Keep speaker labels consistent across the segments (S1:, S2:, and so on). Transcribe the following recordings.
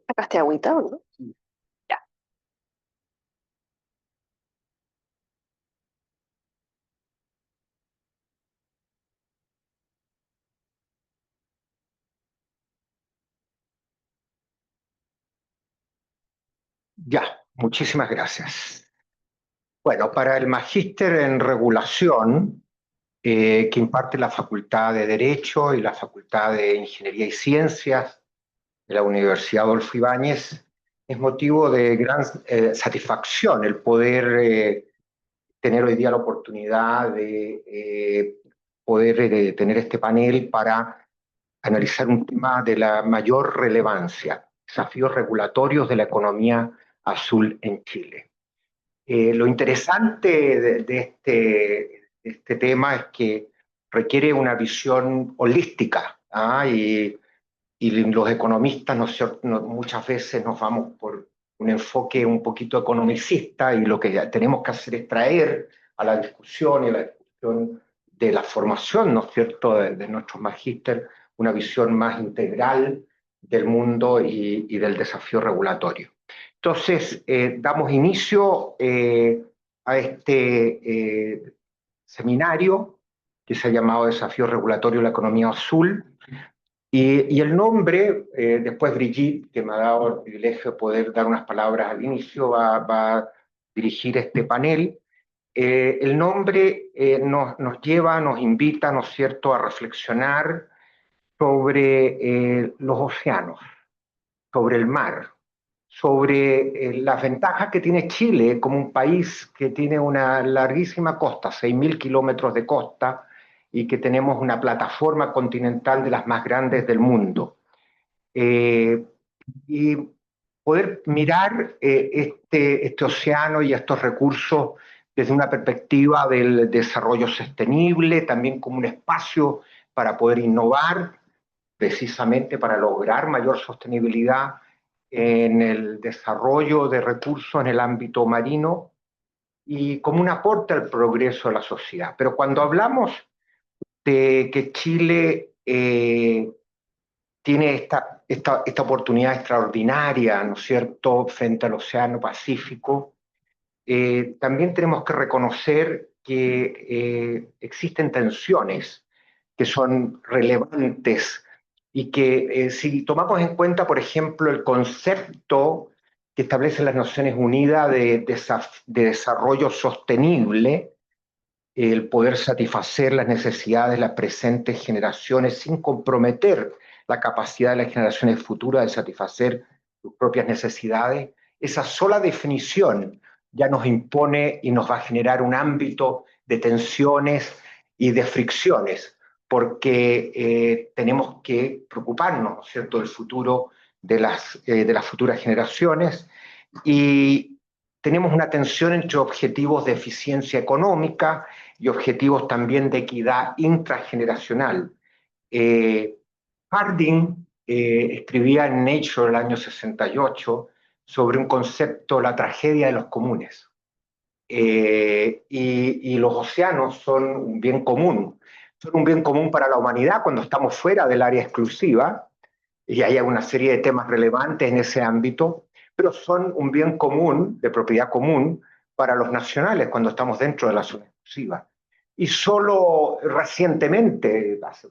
S1: ¿Sacaste agüita o no? Ya.
S2: Ya, muchísimas gracias. Bueno, para el magíster en regulación, que imparte la Facultad de Derecho y la Facultad de Ingeniería y Ciencias de la Universidad Adolfo Ibáñez, es motivo de gran satisfacción el poder tener hoy día la oportunidad de poder tener este panel para analizar un tema de la mayor relevancia, desafíos regulatorios de la economía azul en Chile. Lo interesante de este tema es que requiere una visión holística, ¿ah? Y los economistas muchas veces nos vamos por un enfoque un poquito economicista y lo que tenemos que hacer es traer a la discusión y a la discusión de la formación, ¿no es cierto?, de nuestros magíster, una visión más integral del mundo y del desafío regulatorio. Entonces, damos inicio a este seminario que se ha llamado Desafío Regulatorio de la Economía Azul. Y el nombre, después Brigitte, que me ha dado el privilegio de poder dar unas palabras al inicio, va a dirigir este panel. El nombre nos lleva, nos invita, ¿no es cierto?, a reflexionar sobre los océanos, sobre el mar, sobre las ventajas que tiene Chile como un país que tiene una larguísima costa, 6.000 kilómetros de costa, y que tenemos una plataforma continental de las más grandes del mundo. Y poder mirar este océano y estos recursos desde una perspectiva del desarrollo sostenible, también como un espacio para poder innovar, precisamente para lograr mayor sostenibilidad en el desarrollo de recursos en el ámbito marino y como un aporte al progreso de la sociedad. Pero cuando hablamos de que Chile tiene esta oportunidad extraordinaria, ¿no es cierto?, frente al Océano Pacífico, también tenemos que reconocer que existen tensiones que son relevantes y que si tomamos en cuenta, por ejemplo, el concepto que establecen las Naciones Unidas de desarrollo sostenible, el poder satisfacer las necesidades de las presentes generaciones sin comprometer la capacidad de las generaciones futuras de satisfacer sus propias necesidades, esa sola definición ya nos impone y nos va a generar un ámbito de tensiones y de fricciones, porque tenemos que preocuparnos, ¿no es cierto?, del futuro de las futuras generaciones, y tenemos una tensión entre objetivos de eficiencia económica y objetivos también de equidad intrageneracional. Eh, Harding escribía en Nature el año 68 sobre un concepto, la tragedia de los comunes. Y los océanos son un bien común para la humanidad cuando estamos fuera del área exclusiva, y hay una serie de temas relevantes en ese ámbito, pero son un bien común, de propiedad común, para los nacionales cuando estamos dentro de la zona exclusiva. Y solo recientemente, hace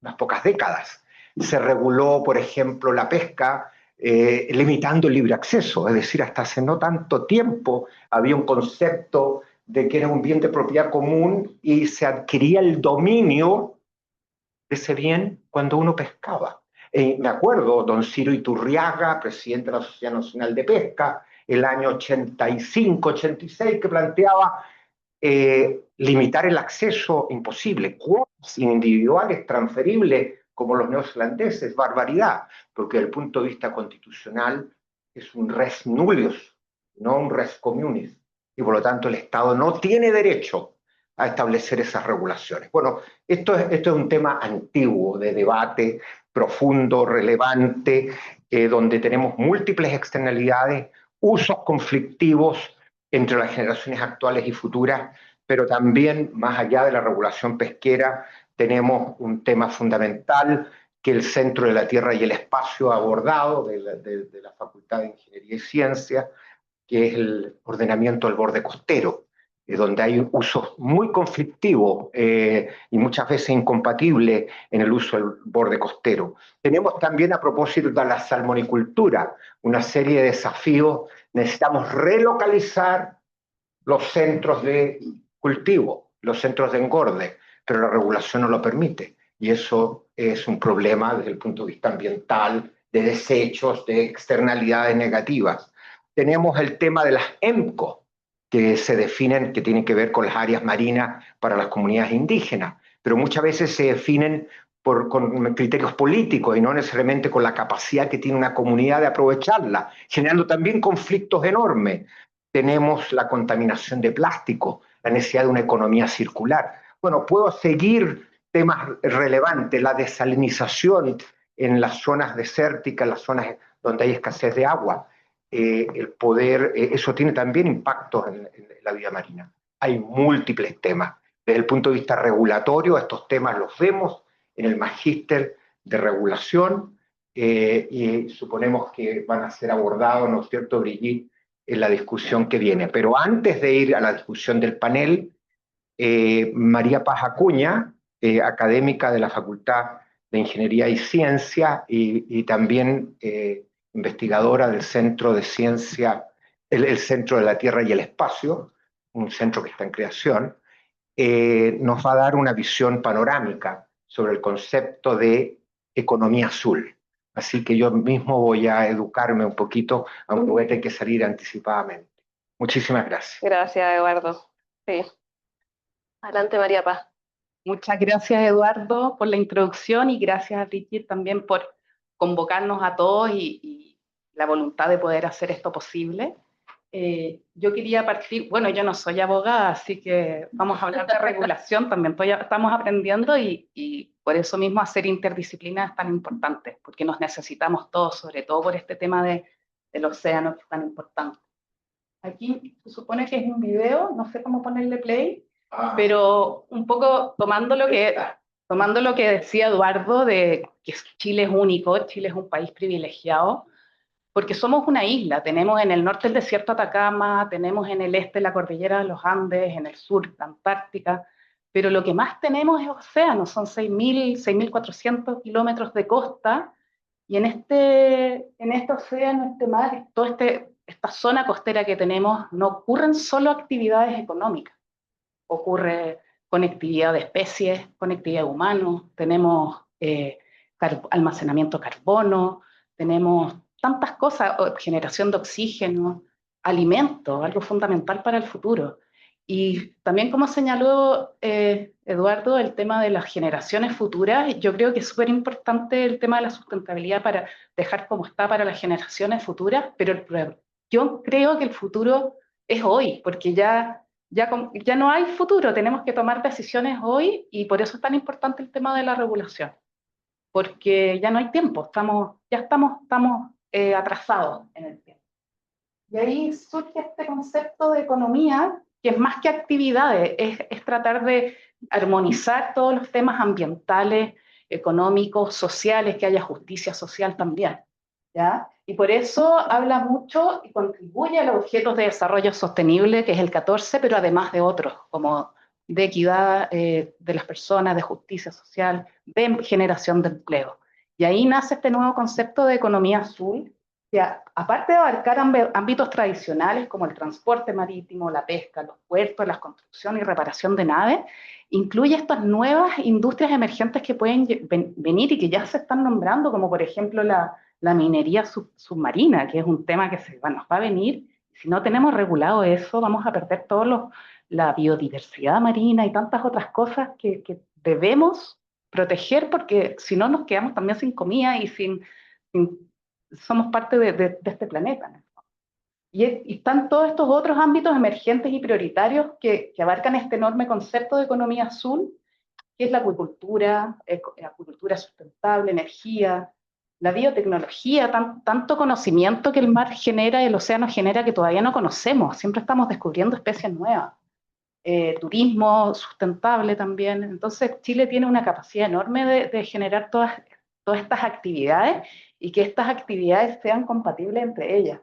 S2: unas pocas décadas, se reguló, por ejemplo, la pesca limitando el libre acceso, es decir, hasta hace no tanto tiempo había un concepto de que era un bien de propiedad común y se adquiría el dominio de ese bien cuando uno pescaba. Me acuerdo, don Ciro Iturriaga, presidente de la Sociedad Nacional de Pesca, el año 85, 86, que planteaba limitar el acceso imposible, cuotas individuales transferibles como los neozelandeses, barbaridad, porque desde el punto de vista constitucional es un res nullius, no un res communis, y por lo tanto el Estado no tiene derecho a establecer esas regulaciones. Bueno, esto es un tema antiguo, de debate profundo, relevante, donde tenemos múltiples externalidades, usos conflictivos entre las generaciones actuales y futuras, pero también, más allá de la regulación pesquera, tenemos un tema fundamental que el Centro de la Tierra y el Espacio ha abordado de la Facultad de Ingeniería y Ciencia, que es el ordenamiento del borde costero, donde hay usos muy conflictivos y muchas veces incompatibles en el uso del borde costero. Tenemos también, a propósito de la salmonicultura, una serie de desafíos. Necesitamos relocalizar los centros de cultivo, los centros de engorde, pero la regulación no lo permite. Y eso es un problema desde el punto de vista ambiental, de desechos, de externalidades negativas. Tenemos el tema de las EMCO, que se definen, que tienen que ver con las áreas marinas para las comunidades indígenas, pero muchas veces se definen con criterios políticos y no necesariamente con la capacidad que tiene una comunidad de aprovecharla, generando también conflictos enormes. Tenemos la contaminación de plástico, la necesidad de una economía circular. Bueno, puedo seguir temas relevantes, la desalinización en las zonas desérticas, en las zonas donde hay escasez de agua. El poder, eso tiene también impactos en la vida marina. Hay múltiples temas. Desde el punto de vista regulatorio, estos temas los vemos en el magíster de regulación y suponemos que van a ser abordados, ¿no es cierto, Brigitte?, en la discusión que viene. Pero antes de ir a la discusión del panel, María Paz Acuña, académica de la Facultad de Ingeniería y Ciencia y también investigadora del Centro de Ciencia, el Centro de la Tierra y el Espacio, un centro que está en creación, nos va a dar una visión panorámica sobre el concepto de economía azul. Así que yo mismo voy a educarme un poquito, aunque voy a tener que salir anticipadamente. Muchísimas gracias.
S1: Gracias, Eduardo. Sí. Adelante, María Paz.
S3: Muchas gracias, Eduardo, por la introducción y gracias a Brigitte también por convocarnos a todos y la voluntad de poder hacer esto posible. Yo quería partir, bueno, yo no soy abogada, así que vamos a hablar de regulación, también estamos aprendiendo y por eso mismo hacer interdisciplinas es tan importante, porque nos necesitamos todos, sobre todo por este tema del océano que es tan importante. Aquí se supone que es un video, no sé cómo ponerle play, pero un poco tomando lo que decía Eduardo, de que Chile es único, Chile es un país privilegiado, porque somos una isla, tenemos en el norte el desierto Atacama, tenemos en el este la cordillera de los Andes, en el sur la Antártica, pero lo que más tenemos es océano, son 6.400 kilómetros de costa, y en este océano, este mar, esta zona costera que tenemos, no ocurren solo actividades económicas, ocurre conectividad de especies, conectividad de humanos, tenemos almacenamiento de carbono, tenemos tantas cosas, generación de oxígeno, alimentos, algo fundamental para el futuro. Y también, como señaló Eduardo, el tema de las generaciones futuras, yo creo que es súper importante el tema de la sustentabilidad para dejar como está para las generaciones futuras, pero yo creo que el futuro es hoy, porque ya no hay futuro, tenemos que tomar decisiones hoy y por eso es tan importante el tema de la regulación, porque ya no hay tiempo, ya estamos atrasados en el tiempo. Y ahí surge este concepto de economía, que es más que actividades, es tratar de armonizar todos los temas ambientales, económicos, sociales, que haya justicia social también, ¿ya? Y por eso habla mucho y contribuye a los objetivos de desarrollo sostenible, que es el 14, pero además de otros, como de equidad de las personas, de justicia social, de generación de empleo. Y ahí nace este nuevo concepto de economía azul, que aparte de abarcar ámbitos tradicionales como el transporte marítimo, la pesca, los puertos, la construcción y reparación de naves, incluye estas nuevas industrias emergentes que pueden venir y que ya se están nombrando, como por ejemplo la minería submarina, que es un tema que nos va a venir. Si no tenemos regulado eso, vamos a perder la biodiversidad marina y tantas otras cosas que debemos proteger, porque si no nos quedamos también sin comida y somos parte de este planeta, ¿no? Y están todos estos otros ámbitos emergentes y prioritarios que abarcan este enorme concepto de economía azul, que es la acuicultura sustentable, energía, la biotecnología, tanto conocimiento que el mar genera y el océano genera que todavía no conocemos, siempre estamos descubriendo especies nuevas. Turismo sustentable también. Entonces Chile tiene una capacidad enorme de generar todas estas actividades y que estas actividades sean compatibles entre ellas.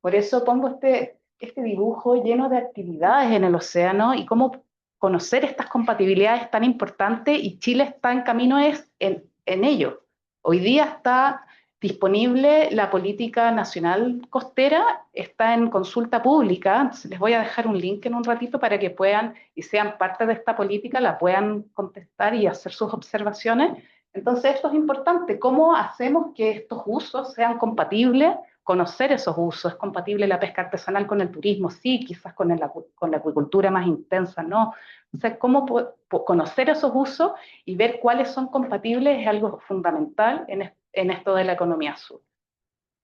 S3: Por eso pongo este dibujo lleno de actividades en el océano y cómo conocer estas compatibilidades tan importantes, y Chile está en camino en ello. Hoy día está disponible la política nacional costera, está en consulta pública. Entonces les voy a dejar un link en un ratito para que puedan y sean parte de esta política, la puedan contestar y hacer sus observaciones. Entonces esto es importante, ¿cómo hacemos que estos usos sean compatibles? Conocer esos usos, ¿es compatible la pesca artesanal con el turismo? Sí, quizás con la acuicultura más intensa, no. O sea, cómo conocer esos usos y ver cuáles son compatibles es algo fundamental en esto de la economía azul.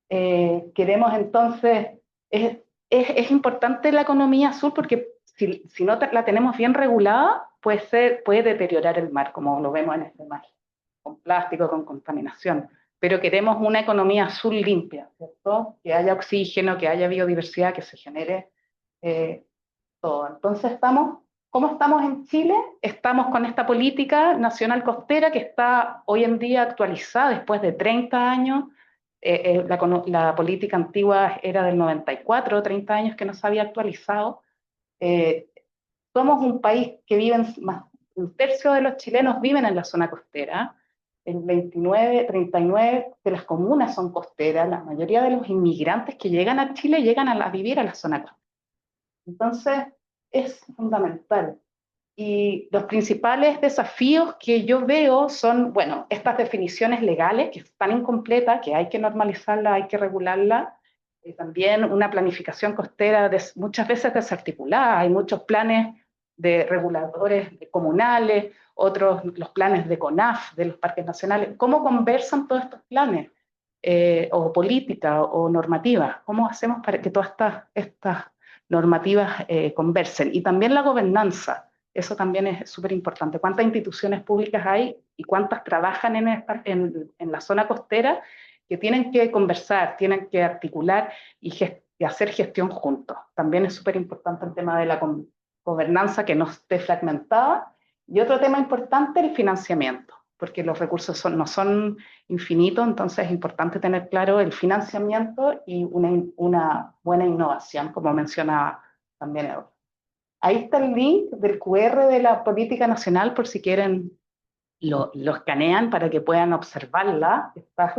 S3: Queremos entonces, es importante la economía azul porque si no la tenemos bien regulada, puede deteriorar el mar, como lo vemos en este mar, con plástico, con contaminación. Pero queremos una economía azul limpia, ¿cierto? Que haya oxígeno, que haya biodiversidad, que se genere todo. Entonces ¿cómo estamos en Chile? Estamos con esta política nacional costera que está hoy en día actualizada después de 30 años. La política antigua era del 94, 30 años que no se había actualizado. Somos un país que un tercio de los chilenos viven en la zona costera. El 39 de las comunas son costeras. La mayoría de los inmigrantes que llegan a Chile llegan a vivir a la zona costera. Entonces, es fundamental. Y los principales desafíos que yo veo son, bueno, estas definiciones legales que están incompletas, que hay que normalizarlas, hay que regularlas. También una planificación costera muchas veces desarticulada. Hay muchos planes de reguladores comunales, otros los planes de CONAF, de los parques nacionales. ¿Cómo conversan todos estos planes? O políticas o normativas. ¿Cómo hacemos para que todas estas normativas conversen? Y también la gobernanza. Eso también es súper importante. ¿Cuántas instituciones públicas hay y cuántas trabajan en la zona costera que tienen que conversar, tienen que articular y hacer gestión juntos? También es súper importante el tema de la gobernanza, que no esté fragmentada. Y otro tema importante, el financiamiento, porque los recursos no son infinitos, entonces es importante tener claro el financiamiento y una buena innovación, como mencionaba también Eduardo. Ahí está el link del QR de la política nacional, por si quieren lo escanean para que puedan observarla. Está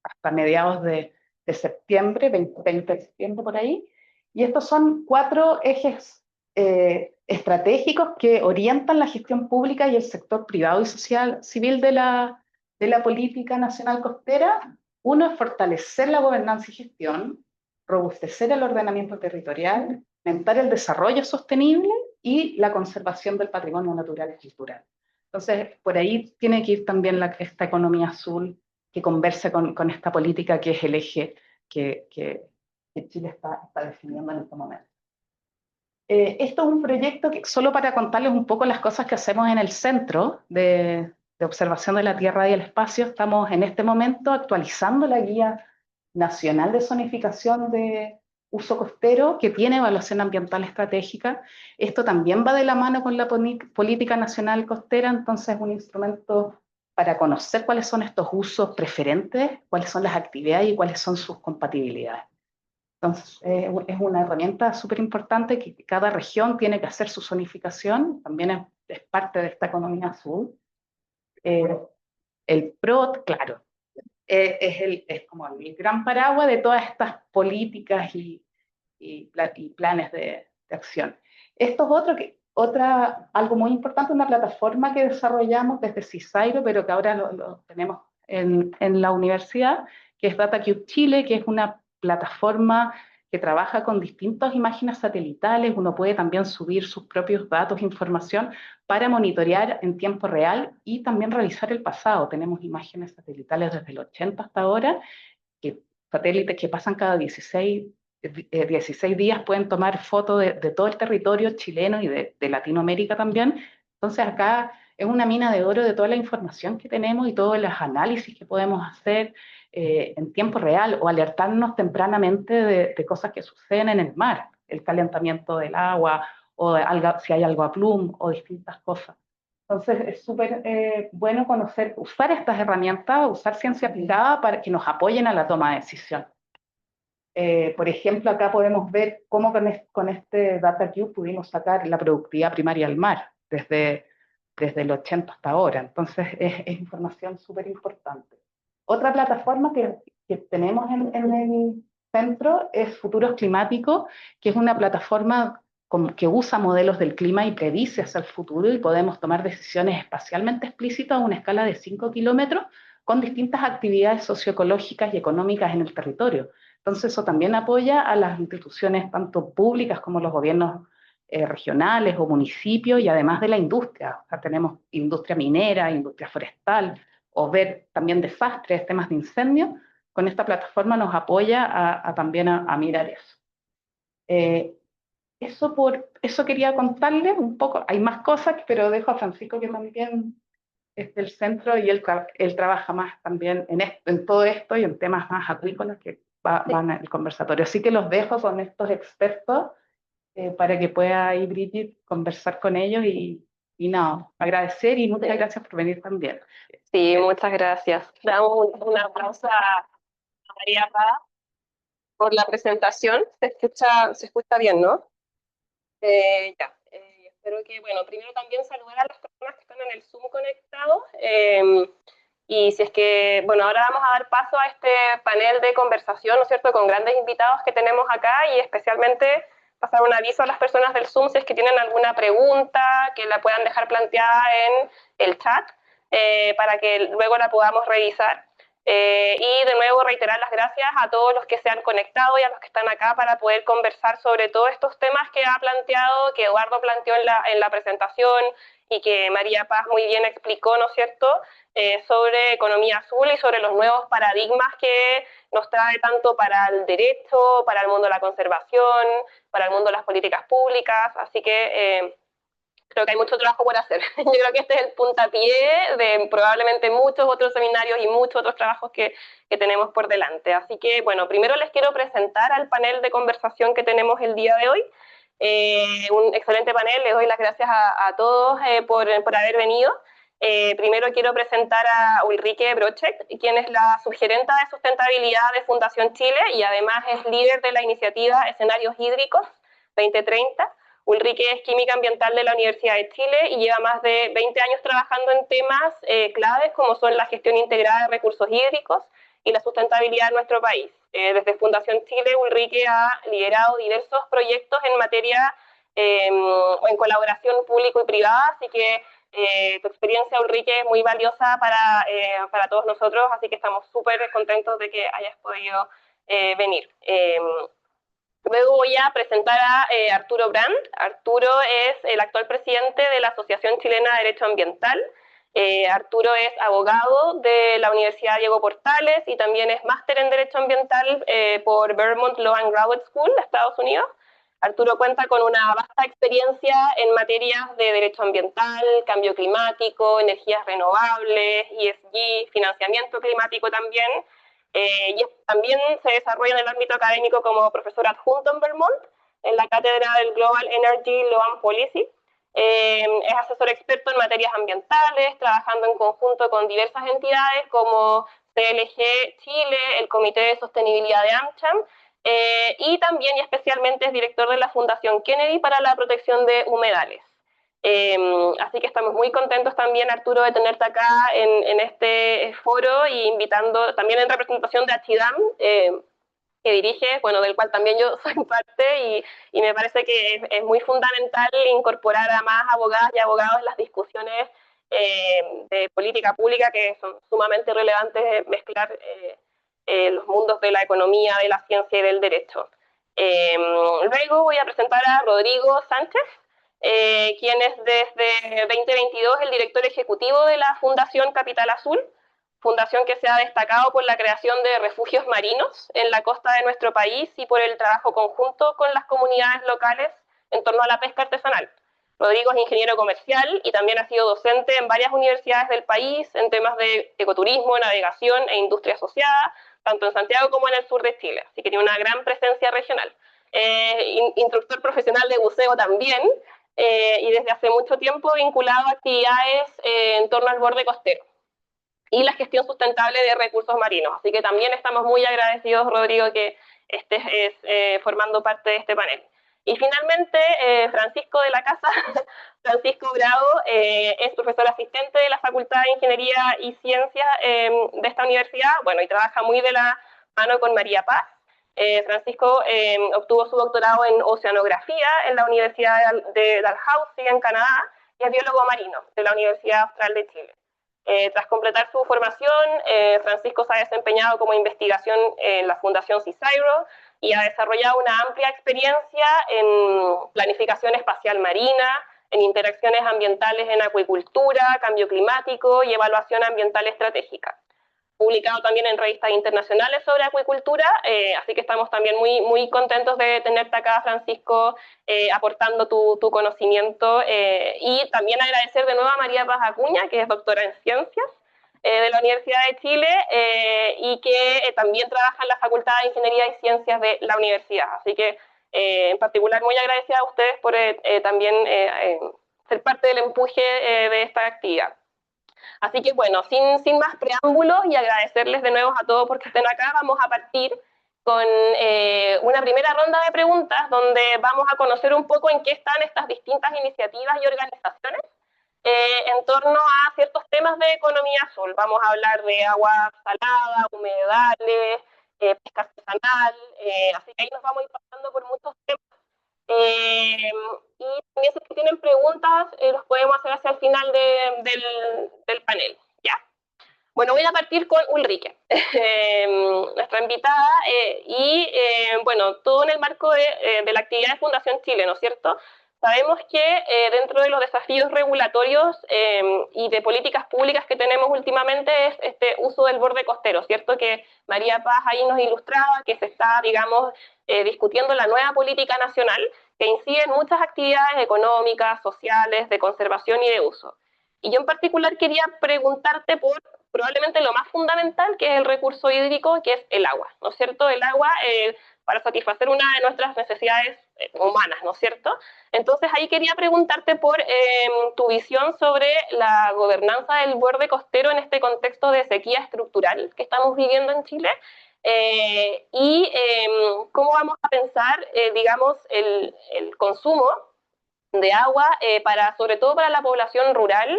S3: hasta mediados de septiembre, 20 de septiembre por ahí. Y estos son 4 ejes estratégicos que orientan la gestión pública y el sector privado y social civil de la política nacional costera. Uno es fortalecer la gobernanza y gestión, robustecer el ordenamiento territorial, aumentar el desarrollo sostenible y la conservación del patrimonio natural y cultural. Entonces, por ahí tiene que ir también esta economía azul que converse con esta política que es el eje que Chile está definiendo en este momento. Esto es un proyecto que, solo para contarles un poco las cosas que hacemos en el Centro de Observación de la Tierra y el Espacio, estamos en este momento actualizando la Guía Nacional de Zonificación de Uso Costero, que tiene evaluación ambiental estratégica. Esto también va de la mano con la Política Nacional Costera, entonces es un instrumento para conocer cuáles son estos usos preferentes, cuáles son las actividades y cuáles son sus compatibilidades. Entonces, es una herramienta súper importante que cada región tiene que hacer su zonificación, también es parte de esta economía azul. El PROT, claro, es como el gran paraguas de todas estas políticas y planes de acción. Esto es algo muy importante, una plataforma que desarrollamos desde CISAIRO, pero que ahora lo tenemos en la universidad, que es DataCube Chile, que es una plataforma que trabaja con distintas imágenes satelitales. Uno puede también subir sus propios datos, información, para monitorear en tiempo real y también revisar el pasado. Tenemos imágenes satelitales desde el 80 hasta ahora, satélites que pasan cada 16 días pueden tomar fotos de todo el territorio chileno y de Latinoamérica también. Entonces acá es una mina de oro de toda la información que tenemos y todos los análisis que podemos hacer en tiempo real, o alertarnos tempranamente de cosas que suceden en el mar, el calentamiento del agua, o si hay algo a plum, o distintas cosas. Entonces es súper bueno conocer, usar estas herramientas, usar ciencia aplicada para que nos apoyen a la toma de decisión. Por ejemplo, acá podemos ver cómo con este Data Cube pudimos sacar la productividad primaria del mar desde el 80 hasta ahora. Entonces es información súper importante. Otra plataforma que tenemos en el centro es Futuros Climáticos, que es una plataforma que usa modelos del clima y predice hacia el futuro, y podemos tomar decisiones espacialmente explícitas a una escala de 5 kilómetros con distintas actividades socioecológicas y económicas en el territorio. Entonces eso también apoya a las instituciones tanto públicas como los gobiernos regionales o municipios, y además de la industria. O sea, tenemos industria minera, industria forestal, o ver también desastres, temas de incendio. Con esta plataforma nos apoya también a mirar eso. Eso quería contarles un poco. Hay más cosas, pero dejo a Francisco que también es del centro, y él trabaja más también en todo esto y en temas más acuícolas que van al conversatorio. Así que los dejo con estos expertos para que pueda ir Bridget conversar con ellos, y no, agradecer, y muchas gracias por venir también.
S1: Sí, muchas gracias. Damos un aplauso a María Paz por la presentación. Se escucha bien, ¿no? Ya. Espero que, bueno, primero también saludar a las personas que están en el Zoom conectados. Y si es que, bueno, ahora vamos a dar paso a este panel de conversación, ¿no es cierto?, con grandes invitados que tenemos acá, y especialmente pasar un aviso a las personas del Zoom si es que tienen alguna pregunta, que la puedan dejar planteada en el chat, para que luego la podamos revisar. Y de nuevo reiterar las gracias a todos los que se han conectado y a los que están acá para poder conversar sobre todos estos temas que ha planteado, que Eduardo planteó en la presentación, y que María Paz muy bien explicó, ¿no es cierto?, sobre economía azul y sobre los nuevos paradigmas que nos trae tanto para el derecho, para el mundo de la conservación, para el mundo de las políticas públicas. Así que creo que hay mucho trabajo por hacer. Yo creo que este es el puntapié de probablemente muchos otros seminarios y muchos otros trabajos que tenemos por delante. Así que, bueno, primero les quiero presentar al panel de conversación que tenemos el día de hoy. Un excelente panel, les doy las gracias a todos por haber venido. Primero quiero presentar a Ulrike Brochek, quien es la subgerenta de sustentabilidad de Fundación Chile y además es líder de la iniciativa Escenarios Hídricos 2030. Ulrike es química ambiental de la Universidad de Chile y lleva más de 20 años trabajando en temas claves como son la gestión integrada de recursos hídricos y la sustentabilidad en nuestro país. Desde Fundación Chile, Ulrike ha liderado diversos proyectos en materia o en colaboración público y privada, así que tu experiencia, Ulrike, es muy valiosa para todos nosotros, así que estamos súper contentos de que hayas podido venir. Luego voy a presentar a Arturo Brandt. Arturo es el actual presidente de la Asociación Chilena de Derecho Ambiental. Arturo es abogado de la Universidad Diego Portales y también es máster en Derecho Ambiental por Vermont Law and Graduate School de Estados Unidos. Arturo cuenta con una vasta experiencia en materias de derecho ambiental, cambio climático, energías renovables, ESG, financiamiento climático también. Y también se desarrolla en el ámbito académico como profesor adjunto en Vermont, en la cátedra del Global Energy Law and Policy. Es asesor experto en materias ambientales, trabajando en conjunto con diversas entidades como CLG Chile, el Comité de Sostenibilidad de AmCham, y también y especialmente es director de la Fundación Kennedy para la protección de humedales. Así que estamos muy contentos también, Arturo, de tenerte acá en este foro, y invitando también en representación de Achidam, que dirige, bueno, del cual también yo soy parte, y me parece que es muy fundamental incorporar a más abogadas y abogados en las discusiones de política pública, que son sumamente relevantes, mezclar los mundos de la economía, de la ciencia y del derecho. Luego voy a presentar a Rodrigo Sánchez, quien es desde 2022 el director ejecutivo de la Fundación Capital Azul, fundación que se ha destacado por la creación de refugios marinos en la costa de nuestro país y por el trabajo conjunto con las comunidades locales en torno a la pesca artesanal. Rodrigo es ingeniero comercial y también ha sido docente en varias universidades del país en temas de ecoturismo, navegación e industria asociada, tanto en Santiago como en el sur de Chile, así que tiene una gran presencia regional. Instructor profesional de buceo también, y desde hace mucho tiempo vinculado a actividades en torno al borde costero y la gestión sustentable de recursos marinos. Así que también estamos muy agradecidos, Rodrigo, que estés formando parte de este panel. Y finalmente, Francisco de la Casa, Francisco Bravo, es profesor asistente de la Facultad de Ingeniería y Ciencias de esta universidad, bueno, y trabaja muy de la mano con María Paz. Francisco obtuvo su doctorado en oceanografía en la Universidad de Dalhousie, en Canadá, y es biólogo marino de la Universidad Austral de Chile. Tras completar su formación, Francisco se ha desempeñado como investigación en la Fundación CISAIRO y ha desarrollado una amplia experiencia en planificación espacial marina, en interacciones ambientales en acuicultura, cambio climático y evaluación ambiental estratégica. Publicado también en revistas internacionales sobre acuicultura, así que estamos también muy contentos de tenerte acá, Francisco, aportando tu conocimiento, y también agradecer de nuevo a María Paz Acuña, que es doctora en Ciencias de la Universidad de Chile y que también trabaja en la Facultad de Ingeniería y Ciencias de la universidad. Así que, en particular, muy agradecida a ustedes por también ser parte del empuje de esta actividad. Así que bueno, sin más preámbulos y agradecerles de nuevo a todos porque estén acá, vamos a partir con una primera ronda de preguntas donde vamos a conocer un poco en qué están estas distintas iniciativas y organizaciones en torno a ciertos temas de economía azul. Vamos a hablar de agua salada, humedales, pesca artesanal, así que ahí nos vamos a ir pasando por muchos temas. Y también si tienen preguntas, los podemos hacer hacia el final del panel, ¿ya? Bueno, voy a partir con Ulrike, nuestra invitada, bueno, todo en el marco de la actividad de Fundación Chile, ¿no es cierto? Sabemos que dentro de los desafíos regulatorios y de políticas públicas que tenemos últimamente es este uso del borde costero, ¿cierto? Que María Paz ahí nos ilustraba, que se está, digamos, discutiendo la nueva política nacional que incide en muchas actividades económicas, sociales, de conservación y de uso. Y yo en particular quería preguntarte por probablemente lo más fundamental, que es el recurso hídrico, que es el agua, ¿no es cierto? El agua para satisfacer una de nuestras necesidades humanas, ¿no es cierto? Entonces ahí quería preguntarte por tu visión sobre la gobernanza del borde costero en este contexto de sequía estructural que estamos viviendo en Chile, cómo vamos a pensar, digamos, el consumo de agua, sobre todo para la población rural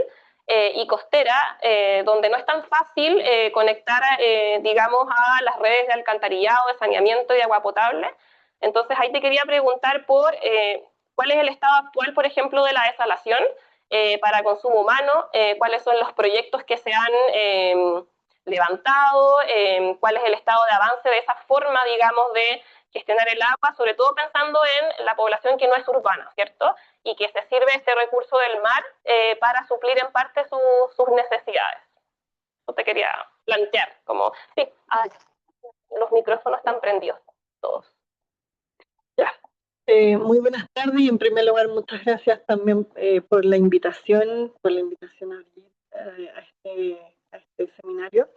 S1: y costera, donde no es tan fácil conectar, digamos, a las redes de alcantarillado, de saneamiento y de agua potable. Entonces ahí te quería preguntar por cuál es el estado actual, por ejemplo, de la desalación para consumo humano, cuáles son los proyectos que se han levantado, cuál es el estado de avance de esa forma, digamos, de gestionar el agua, sobre todo pensando en la población que no es urbana, ¿cierto? Y que se sirve este recurso del mar para suplir en parte sus necesidades. Eso te quería plantear, como, sí, los micrófonos están prendidos, todos.
S4: Ya. Muy buenas tardes y en primer lugar muchas gracias también por la invitación a este seminario.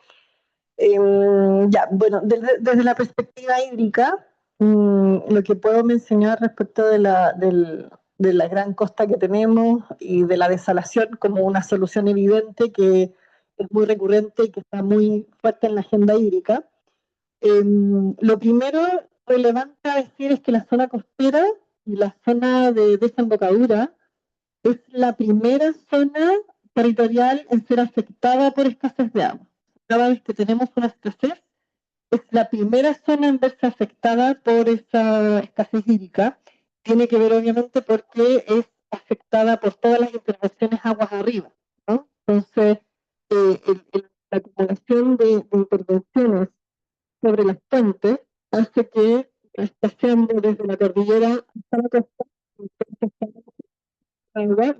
S4: Ya, bueno, desde la perspectiva hídrica, lo que puedo mencionar respecto de la gran costa que tenemos y de la desalación como una solución evidente que es muy recurrente y que está muy fuerte en la agenda hídrica. Lo primero relevante a decir es que la zona costera y la zona de desembocadura es la primera zona territorial en ser afectada por escasez de agua. Cada vez que tenemos una escasez, es la primera zona en verse afectada por esa escasez hídrica. Tiene que ver obviamente porque es afectada por todas las intervenciones aguas arriba, ¿no? Entonces, la acumulación de intervenciones sobre las fuentes hace que escaseando desde la cordillera hasta la costa, agua,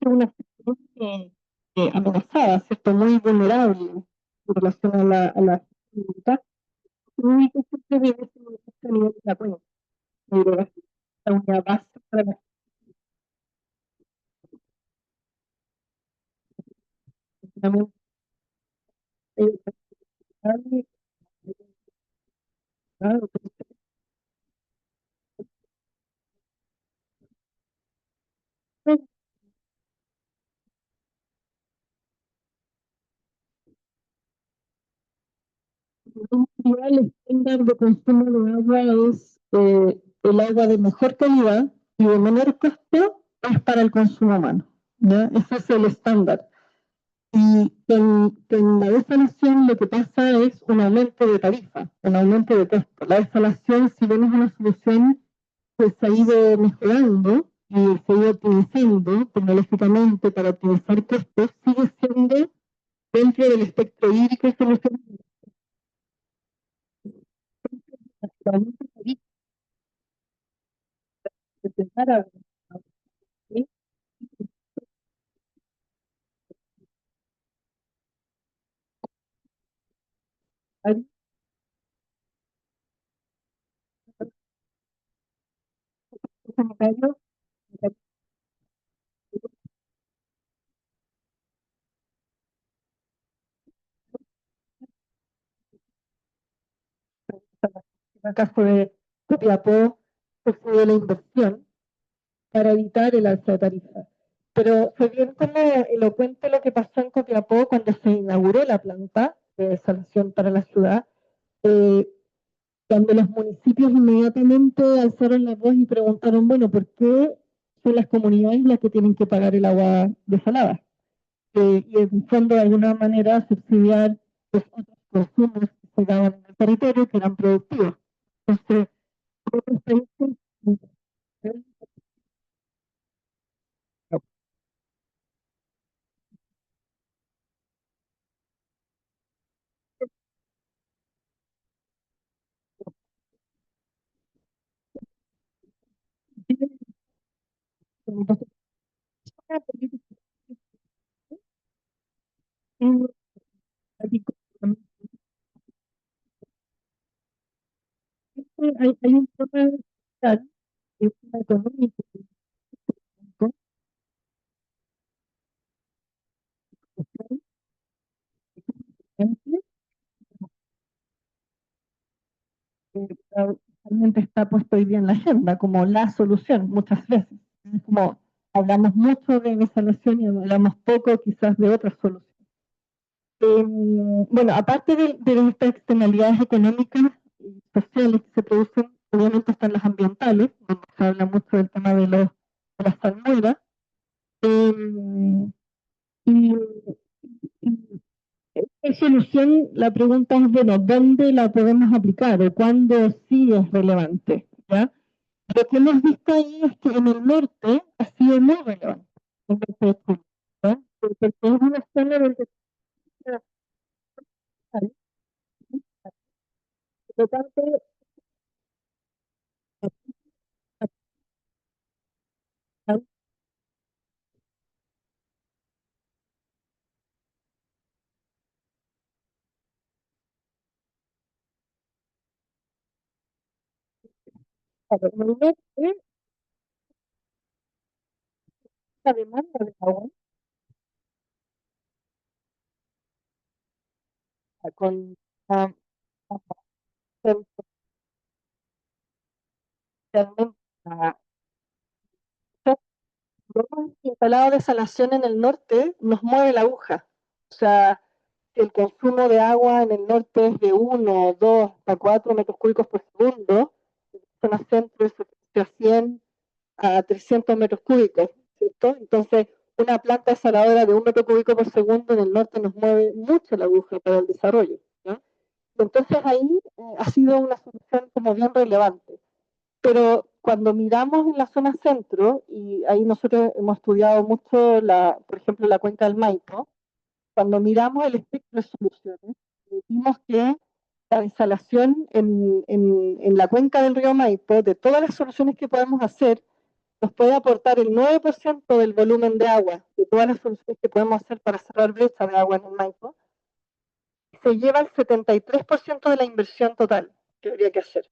S4: una situación amenazada, ¿cierto? Muy vulnerable en relación a la voluntad. Y que siempre viene siendo a nivel de la cuenca. La hidrografía es una base para la funcionamiento de el estándar de consumo de agua es el agua de mejor calidad y de menor costo es para el consumo humano. ¿Ya? Ese es el estándar. Y con la desalación lo que pasa es un aumento de tarifa, un aumento de costo. La desalación, si bien es una solución que se ha ido mejorando y se ha ido optimizando tecnológicamente para optimizar costos, sigue siendo dentro del espectro hídrico solución de empezar a hay un sanitario en el caso de Copiapó, se fue la inversión para evitar el alza de tarifa. Pero fue bien como elocuente lo que pasó en Copiapó cuando se inauguró la planta de desalación para la ciudad, eh, cuando los municipios inmediatamente alzaron la voz y preguntaron, bueno, ¿por qué son las comunidades las que tienen que pagar el agua desalada? Y en el fondo, de alguna manera, subsidiar los otros consumos que se daban en el territorio que eran productivos. Entonces, otros países tienen una política hay un tema social, un tema económico, que realmente está puesto hoy día en la agenda como la solución muchas veces. Es como hablamos mucho de desalación y hablamos poco quizás de otras soluciones. Bueno, aparte de estas externalidades económicas y sociales que se producen, obviamente están las ambientales, donde se habla mucho del tema de las salmueras. Y, y esta solución, la pregunta es, bueno, ¿dónde la podemos aplicar o cuándo sí es relevante? ¿Ya? Lo que hemos visto ahí es que en el norte ha sido muy relevante. En el norte de Chile, ¿ya? Porque es una zona donde por lo tanto, en el norte, la demanda de agua con ah, potencialmente hemos instalado desalación en el norte, nos mueve la aguja. O sea, si el consumo de agua en el norte es de 1, 2, hasta 4 metros cúbicos por segundo, en zona centro es de 100 a 300 metros cúbicos, ¿cierto? Entonces, una planta desaladora de 1 metro cúbico por segundo en el norte nos mueve mucho la aguja para el desarrollo, ¿no? Entonces ahí ha sido una solución como bien relevante. Pero cuando miramos en la zona centro, y ahí nosotros hemos estudiado mucho, por ejemplo, la cuenca del Maipo, cuando miramos el espectro de soluciones, vimos que la desalación en la cuenca del río Maipo, de todas las soluciones que podemos hacer, nos puede aportar el 9% del volumen de agua, de todas las soluciones que podemos hacer para cerrar brecha de agua en el Maipo, se lleva el 73% de la inversión total que habría que hacer.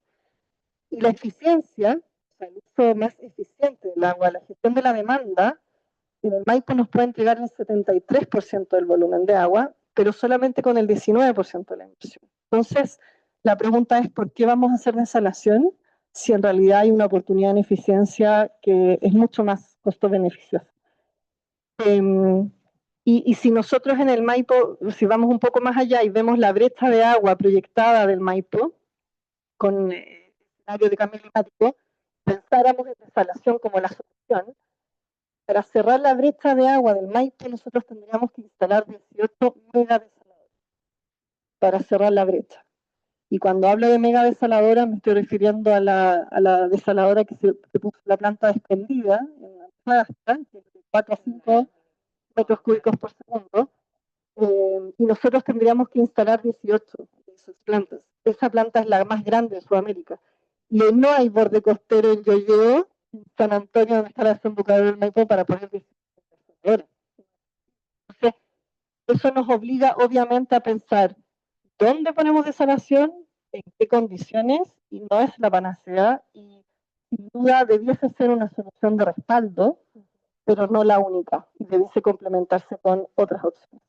S4: Y la eficiencia, o sea, el uso más eficiente del agua, la gestión de la demanda, en el Maipo nos puede entregar el 73% del volumen de agua, pero solamente con el 19% de la inversión. Entonces, la pregunta es, ¿por qué vamos a hacer desalación si en realidad hay una oportunidad en eficiencia que es mucho más costo-beneficiosa? Y si nosotros en el Maipo, si vamos un poco más allá y vemos la brecha de agua proyectada del Maipo, con el escenario de cambio climático, pensáramos en desalación como la solución, para cerrar la brecha de agua del Maipo nosotros tendríamos que instalar 18 megadesaladoras para cerrar la brecha. Y cuando hablo de megadesaladora me estoy refiriendo a la desaladora que se puso la planta desprendida en Antofagasta, que es de 4 a 5 metros cúbicos por segundo, y nosotros tendríamos que instalar 18 de esas plantas. Esa planta es la más grande de Sudamérica. Y no hay borde costero en Yoyeo, en San Antonio, donde está la desembocadura del Maipo, para poner 18 desaladoras. Entonces, eso nos obliga obviamente a pensar dónde ponemos desalación, en qué condiciones, y no es la panacea, y sin duda debiese ser una solución de respaldo, pero no la única, y debiese complementarse con otras opciones.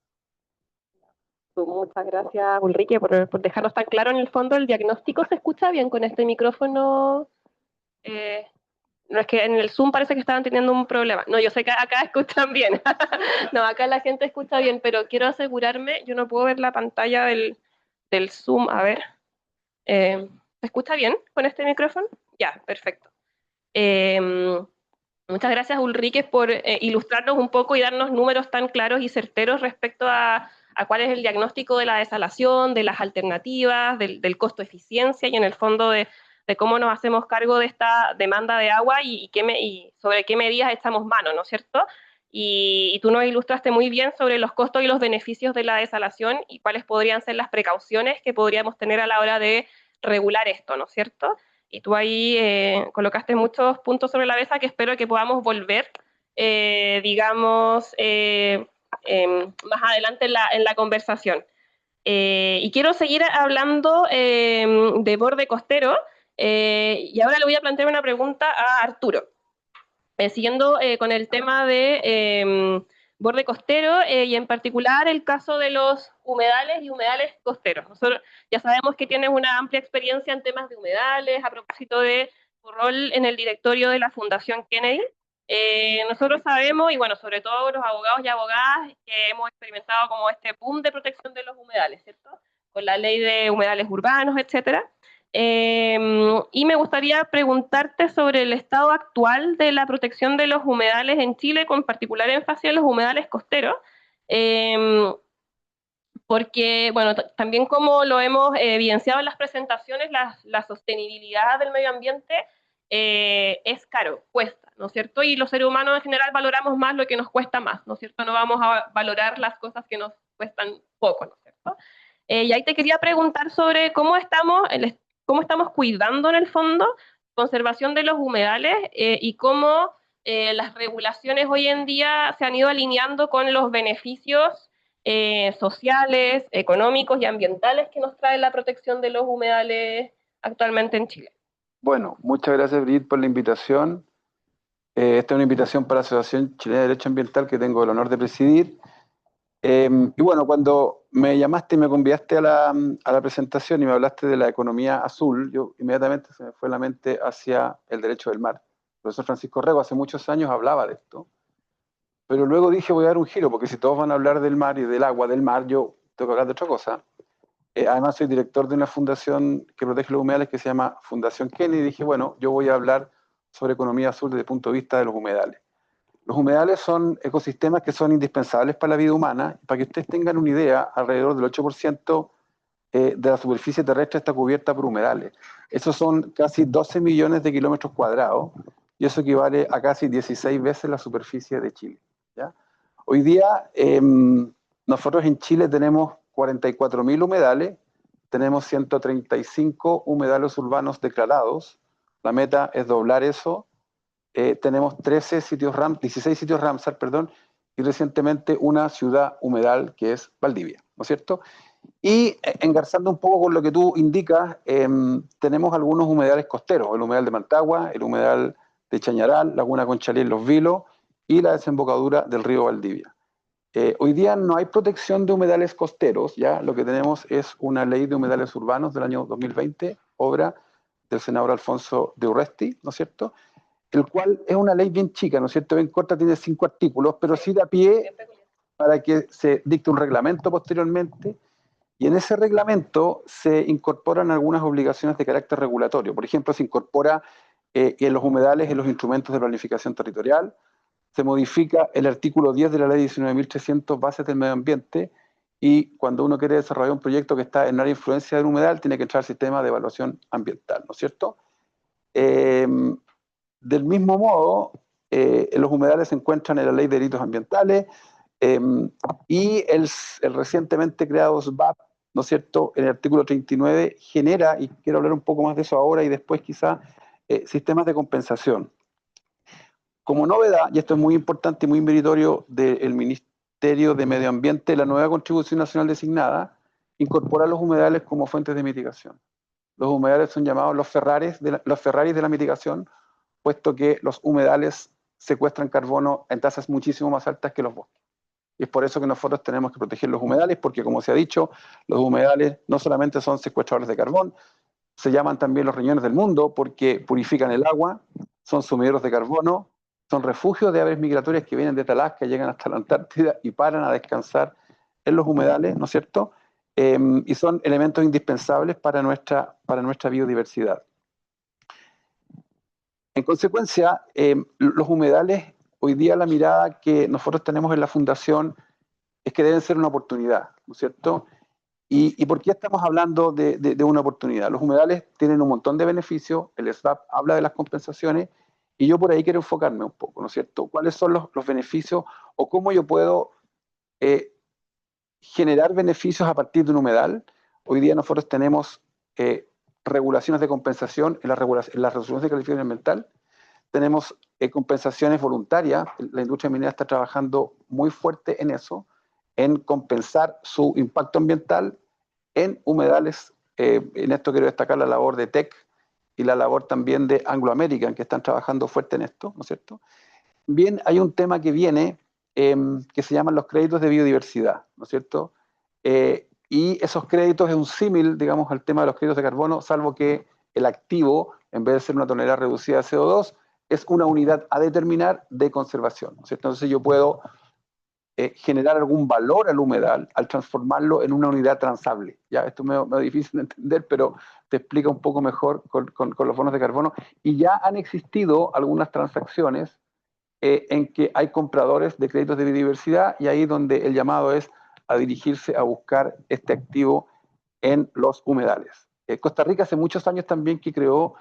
S1: Muchas gracias, Ulrike, por dejarnos tan claro. En el fondo, el diagnóstico se escucha bien con este micrófono. No, es que en el Zoom parece que estaban teniendo un problema. No, yo sé que acá escuchan bien. No, acá la gente escucha bien, pero quiero asegurarme, yo no puedo ver la pantalla del Zoom. A ver. ¿Se escucha bien con este micrófono? Ya, perfecto. Muchas gracias, Ulrike, por ilustrarnos un poco y darnos números tan claros y certeros respecto a cuál es el diagnóstico de la desalación, de las alternativas, del costo-eficiencia y en el fondo de cómo nos hacemos cargo de esta demanda de agua y sobre qué medidas echamos mano, ¿no es cierto? Y tú nos ilustraste muy bien sobre los costos y los beneficios de la desalación y cuáles podrían ser las precauciones que podríamos tener a la hora de regular esto, ¿no es cierto? Y tú ahí colocaste muchos puntos sobre la mesa que espero que podamos volver, digamos, más adelante en la conversación. Y quiero seguir hablando de borde costero, y ahora le voy a plantear una pregunta a Arturo. Siguiendo con el tema de borde costero y en particular el caso de los humedales y humedales costeros. Nosotros ya sabemos que tienes una amplia experiencia en temas de humedales, a propósito de tu rol en el directorio de la Fundación Kennedy. Nosotros sabemos, y bueno, sobre todo los abogados y abogadas, que hemos experimentado como este boom de protección de los humedales, ¿cierto? Con la ley de humedales urbanos, etcétera. Y me gustaría preguntarte sobre el estado actual de la protección de los humedales en Chile, con particular énfasis en los humedales costeros, porque, bueno, también como lo hemos evidenciado en las presentaciones, la sostenibilidad del medio ambiente es caro, cuesta, ¿no es cierto? Y los seres humanos en general valoramos más lo que nos cuesta más, ¿no es cierto? No vamos a valorar las cosas que nos cuestan poco, ¿no es cierto? Y ahí te quería preguntar sobre cómo estamos cuidando en el fondo conservación de los humedales y cómo las regulaciones hoy en día se han ido alineando con los beneficios sociales, económicos y ambientales que nos trae la protección de los humedales actualmente en Chile.
S5: Bueno, muchas gracias, Brigitte, por la invitación. Esta es una invitación para la Asociación Chilena de Derecho Ambiental que tengo el honor de presidir. Y bueno, cuando me llamaste y me convidaste a la presentación y me hablaste de la economía azul, yo inmediatamente se me fue la mente hacia el derecho del mar. El profesor Francisco Rego hace muchos años hablaba de esto, pero luego dije voy a dar un giro, porque si todos van a hablar del mar y del agua del mar, yo tengo que hablar de otra cosa. Además soy director de una fundación que protege los humedales que se llama Fundación Kennedy, y dije, bueno, yo voy a hablar sobre economía azul desde el punto de vista de los humedales. Los humedales son ecosistemas que son indispensables para la vida humana. Para que ustedes tengan una idea, alrededor del 8% de la superficie terrestre está cubierta por humedales. Esos son casi 12 millones de kilómetros cuadrados, y eso equivale a casi 16 veces la superficie de Chile, ¿ya? Hoy día, nosotros en Chile tenemos 44.000 humedales, tenemos 135 humedales urbanos declarados. La meta es doblar eso tenemos 13 sitios 16 sitios Ramsar, perdón, y recientemente una ciudad humedal que es Valdivia, ¿no es cierto? Y engarzando un poco con lo que tú indicas, tenemos algunos humedales costeros, el humedal de Mantagua, el humedal de Chañaral, Laguna Conchalí en Los Vilos y la desembocadura del río Valdivia. Hoy día no hay protección de humedales costeros, ya lo que tenemos es una ley de humedales urbanos del año 2020, obra del senador Alfonso de Urresti, ¿no es cierto? El cual es una ley bien chica, ¿no es cierto? Bien corta, tiene 5 artículos, pero sí da pie para que se dicte un reglamento posteriormente, y en ese reglamento se incorporan algunas obligaciones de carácter regulatorio. Por ejemplo, se incorpora en los humedales, en los instrumentos de planificación territorial, se modifica el artículo 10 de la ley 19.300, bases del medio ambiente, y cuando uno quiere desarrollar un proyecto que está en área de influencia del humedal, tiene que entrar al sistema de evaluación ambiental, ¿no es cierto? Del mismo modo, los humedales se encuentran en la ley de delitos ambientales, y el recientemente creado SBAP, ¿no es cierto?, en el artículo 39 genera, y quiero hablar un poco más de eso ahora y después quizá, sistemas de compensación. Como novedad, y esto es muy importante y muy meritorio del Ministerio de Medio Ambiente, la nueva Contribución Nacional designada incorpora los humedales como fuentes de mitigación. Los humedales son llamados los Ferraris de la mitigación, puesto que los humedales secuestran carbono en tasas muchísimo más altas que los bosques. Y es por eso que nosotros tenemos que proteger los humedales, porque como se ha dicho, los humedales no solamente son secuestradores de carbón, se llaman también los riñones del mundo porque purifican el agua, son sumidores de carbono, son refugios de aves migratorias que vienen de Alaska, llegan hasta la Antártida y paran a descansar en los humedales, ¿no es cierto? Y son elementos indispensables para nuestra biodiversidad. En consecuencia, los humedales, hoy día la mirada que nosotros tenemos en la Fundación es que deben ser una oportunidad, ¿no es cierto? ¿Y por qué estamos hablando de una oportunidad? Los humedales tienen un montón de beneficios, el SBAP habla de las compensaciones, y yo por ahí quiero enfocarme un poco, ¿no es cierto? ¿Cuáles son los beneficios o cómo yo puedo generar beneficios a partir de un humedal? Hoy día nosotros tenemos regulaciones de compensación en las resoluciones de calificación ambiental, tenemos compensaciones voluntarias, la industria minera está trabajando muy fuerte en eso, en compensar su impacto ambiental en humedales. En esto quiero destacar la labor de TEC y la labor también de Anglo American, que están trabajando fuerte en esto, ¿no es cierto? Bien, hay un tema que viene que se llaman los créditos de biodiversidad, ¿no es cierto? Y esos créditos es un símil, digamos, al tema de los créditos de carbono, salvo que el activo, en vez de ser una tonelada reducida de CO2, es una unidad a determinar de conservación, ¿no es cierto? Entonces yo puedo generar algún valor al humedal al transformarlo en una unidad transable. Ya, esto es medio difícil de entender, pero te explica un poco mejor con los bonos de carbono. Y ya han existido algunas transacciones en que hay compradores de créditos de biodiversidad, y ahí donde el llamado es a dirigirse a buscar este activo en los humedales. Costa Rica hace muchos años también que creó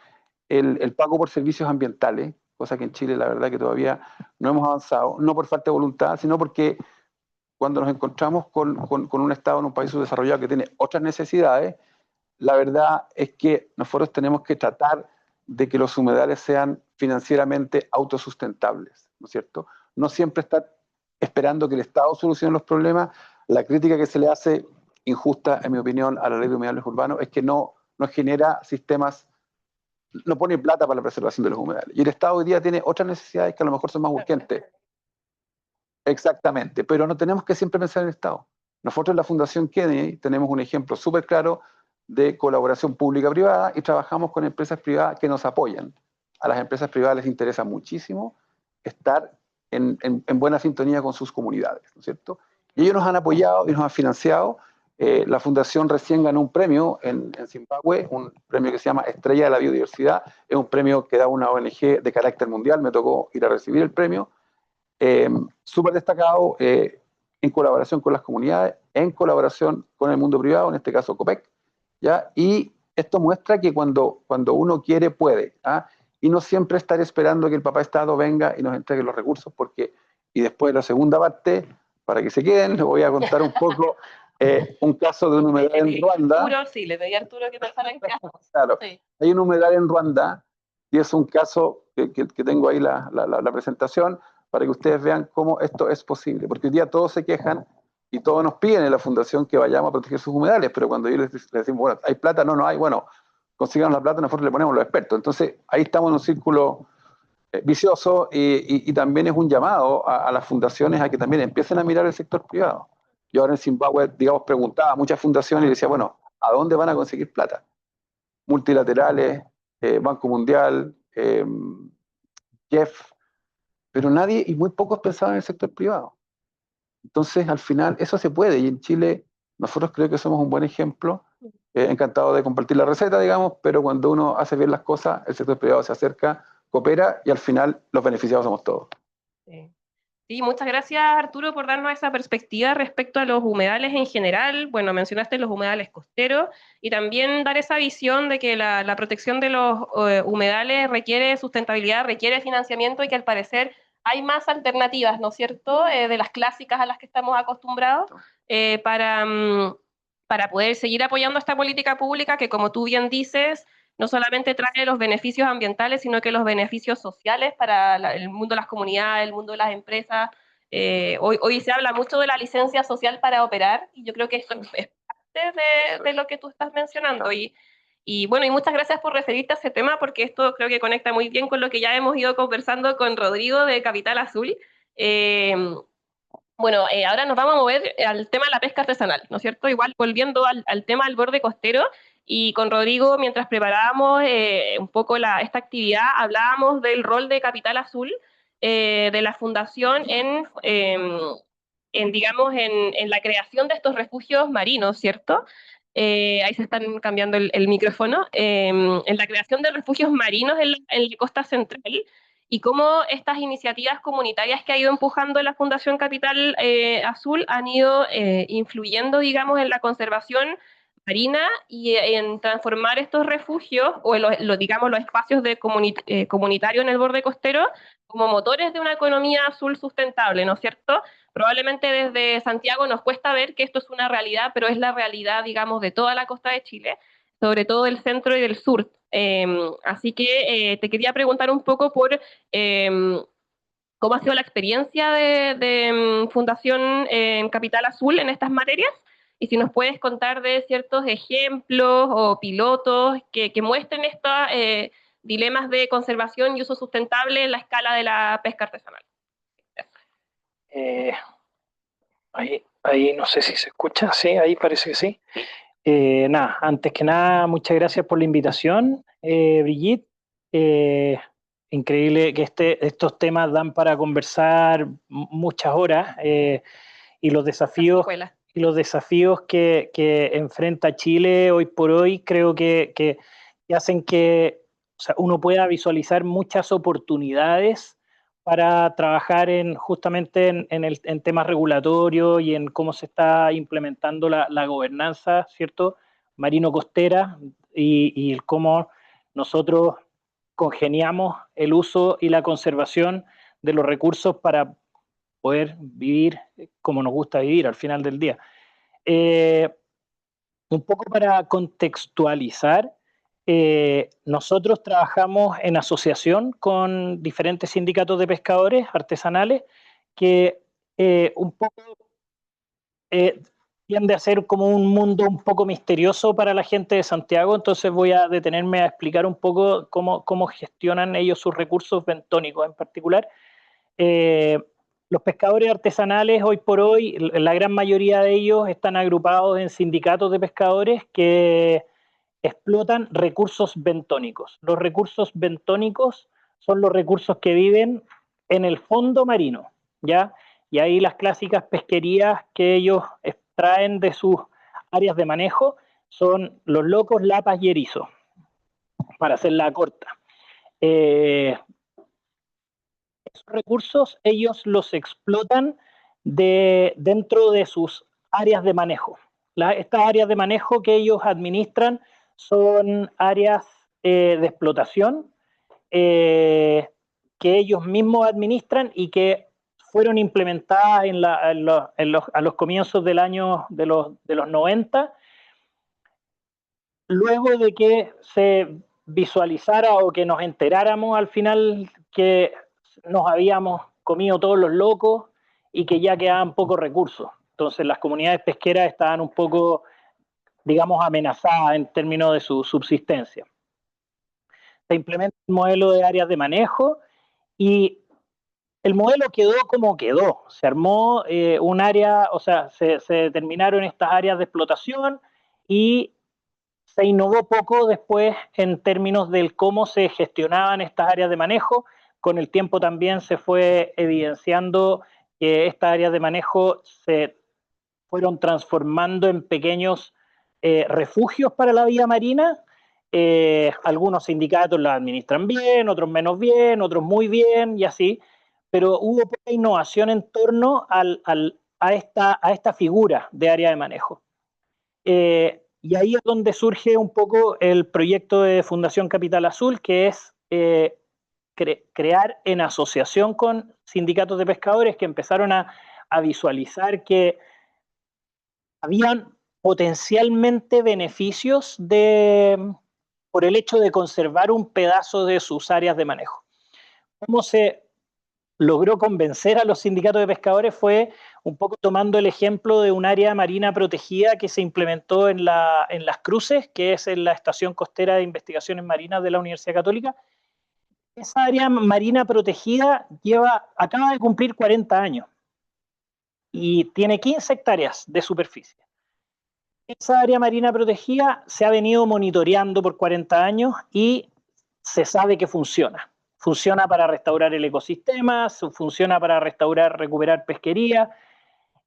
S5: el pago por servicios ambientales, cosa que en Chile la verdad que todavía no hemos avanzado, no por falta de voluntad, sino porque cuando nos encontramos con un Estado en un país subdesarrollado que tiene otras necesidades, la verdad es que nosotros tenemos que tratar de que los humedales sean financieramente autosustentables, ¿no es cierto? No siempre estar esperando que el Estado solucione los problemas. La crítica que se le hace, injusta en mi opinión, a la ley de humedales urbanos es que no genera sistemas, no pone plata para la preservación de los humedales. Y el Estado hoy día tiene otras necesidades que a lo mejor son más urgentes. Exactamente, pero no tenemos que siempre pensar en el Estado. Nosotros en la Fundación Kennedy tenemos un ejemplo súper claro de colaboración pública-privada y trabajamos con empresas privadas que nos apoyan. A las empresas privadas les interesa muchísimo estar en buena sintonía con sus comunidades, ¿no es cierto? Y ellos nos han apoyado y nos han financiado. La Fundación recién ganó un premio en Zimbabue, un premio que se llama Estrella de la Biodiversidad. Es un premio que da una ONG de carácter mundial, me tocó ir a recibir el premio. Súper destacado en colaboración con las comunidades, en colaboración con el mundo privado, en este caso COPEC, ¿ya? Y esto muestra que cuando uno quiere, puede, ¿ah? Y no siempre estar esperando que el papá Estado venga y nos entregue los recursos, porque, y después la segunda parte, para que se queden, les voy a contar un poco un caso de un humedal en Ruanda.
S1: Arturo, sí, le pedí a Arturo que pasara en casa.
S5: Claro,
S1: sí.
S5: Hay un humedal en Ruanda y es un caso que tengo ahí la presentación para que ustedes vean cómo esto es posible, porque hoy día todos se quejan y todos nos piden en la fundación que vayamos a proteger sus humedales, pero cuando yo les decimos, bueno, ¿hay plata? No, no hay, bueno, consigamos la plata, nosotros le ponemos los expertos. Entonces ahí estamos en un círculo vicioso y también es un llamado a las fundaciones a que también empiecen a mirar el sector privado. Yo ahora en Zimbabue, digamos, preguntaba a muchas fundaciones y decía, bueno, ¿a dónde van a conseguir plata? Multilaterales, Banco Mundial, Jeff, pero nadie y muy pocos pensaban en el sector privado. Entonces, al final, eso se puede, y en Chile nosotros creo que somos un buen ejemplo. Encantado de compartir la receta, digamos, pero cuando uno hace bien las cosas, el sector privado se acerca, coopera, y al final los beneficiados somos todos.
S1: Sí. Sí, muchas gracias, Arturo, por darnos esa perspectiva respecto a los humedales en general. Bueno, mencionaste los humedales costeros y también dar esa visión de que la protección de los humedales requiere sustentabilidad, requiere financiamiento y que al parecer hay más alternativas, ¿no es cierto?, de las clásicas a las que estamos acostumbrados para poder seguir apoyando esta política pública que, como tú bien dices, no solamente trae los beneficios ambientales, sino que los beneficios sociales para el mundo de las comunidades, el mundo de las empresas. Hoy se habla mucho de la licencia social para operar, y yo creo que eso es parte de lo que tú estás mencionando. Y bueno, y muchas gracias por referirte a ese tema, porque esto creo que conecta muy bien con lo que ya hemos ido conversando con Rodrigo de Capital Azul. Bueno, ahora nos vamos a mover al tema de la pesca artesanal, ¿no es cierto? Igual volviendo al tema del borde costero, y con Rodrigo, mientras preparábamos un poco esta actividad, hablábamos del rol de Capital Azul, de la fundación digamos, en la creación de estos refugios marinos, ¿cierto? Ahí se están cambiando el micrófono. En la creación de refugios marinos en la costa central, y cómo estas iniciativas comunitarias que ha ido empujando la Fundación Capital Azul han ido influyendo, digamos, en la conservación marina y en transformar estos refugios o digamos, los espacios comunitarios en el borde costero como motores de una economía azul sustentable, ¿no es cierto? Probablemente desde Santiago nos cuesta ver que esto es una realidad, pero es la realidad, digamos, de toda la costa de Chile, sobre todo del centro y del sur. Así que te quería preguntar un poco por cómo ha sido la experiencia de Fundación Capital Azul en estas materias, y si nos puedes contar de ciertos ejemplos o pilotos que muestren estos dilemas de conservación y uso sustentable en la escala de la pesca artesanal.
S6: Ahí no sé si se escucha, sí, ahí parece que sí. Nada, antes que nada, muchas gracias por la invitación, Brigitte. Increíble que estos temas dan para conversar muchas horas, y los desafíos que enfrenta Chile hoy por hoy creo que hacen que, o sea, uno pueda visualizar muchas oportunidades para trabajar justamente en temas regulatorios y en cómo se está implementando la gobernanza, ¿cierto?, marino-costera, y cómo nosotros congeniamos el uso y la conservación de los recursos para poder vivir como nos gusta vivir al final del día. Un poco para contextualizar, nosotros trabajamos en asociación con diferentes sindicatos de pescadores artesanales que un poco tiende a ser como un mundo un poco misterioso para la gente de Santiago, entonces voy a detenerme a explicar un poco cómo gestionan ellos sus recursos bentónicos en particular. Los pescadores artesanales hoy por hoy, la gran mayoría de ellos están agrupados en sindicatos de pescadores que explotan recursos bentónicos. Los recursos bentónicos son los recursos que viven en el fondo marino, ¿ya? Y ahí las clásicas pesquerías que ellos extraen de sus áreas de manejo son los locos, lapas y erizos, para hacerla corta. Esos recursos ellos los explotan dentro de sus áreas de manejo. Estas áreas de manejo que ellos administran son áreas de explotación que ellos mismos administran y que fueron implementadas a los comienzos del año de los 90, luego de que se visualizara o que nos enteráramos al final que nos habíamos comido todos los locos y que ya quedaban pocos recursos. Entonces las comunidades pesqueras estaban un poco, digamos, amenazadas en términos de su subsistencia. Se implementa el modelo de áreas de manejo y el modelo quedó como quedó. Se armó un área, o sea, se determinaron estas áreas de explotación y se innovó poco después en términos del cómo se gestionaban estas áreas de manejo. Con el tiempo también se fue evidenciando que estas áreas de manejo se fueron transformando en pequeños refugios para la vida marina. Algunos sindicatos la administran bien, otros menos bien, otros muy bien y así, pero hubo poca innovación en torno a esta figura de área de manejo. Y ahí es donde surge un poco el proyecto de Fundación Capital Azul, que es crear en asociación con sindicatos de pescadores que empezaron a visualizar que habían potencialmente beneficios por el hecho de conservar un pedazo de sus áreas de manejo. ¿Cómo se logró convencer a los sindicatos de pescadores? Fue un poco tomando el ejemplo de un área marina protegida que se implementó en Las Cruces, que es en la Estación Costera de Investigaciones Marinas de la Universidad Católica. Esa área marina protegida acaba de cumplir 40 años y tiene 15 hectáreas de superficie. Esa área marina protegida se ha venido monitoreando por 40 años y se sabe que funciona. Funciona para restaurar el ecosistema, funciona para recuperar pesquería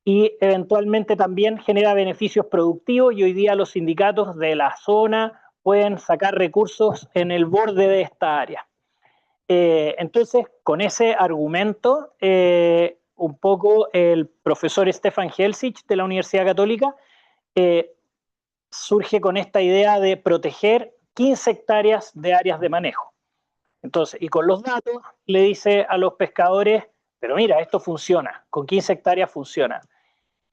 S6: y eventualmente también genera beneficios productivos y hoy día los sindicatos de la zona pueden sacar recursos en el borde de esta área. Entonces, con ese argumento, un poco el profesor Stefan Helsic de la Universidad Católica surge con esta idea de proteger 15 hectáreas de áreas de manejo. Entonces, y con los datos le dice a los pescadores, pero mira, esto funciona, con 15 hectáreas funciona.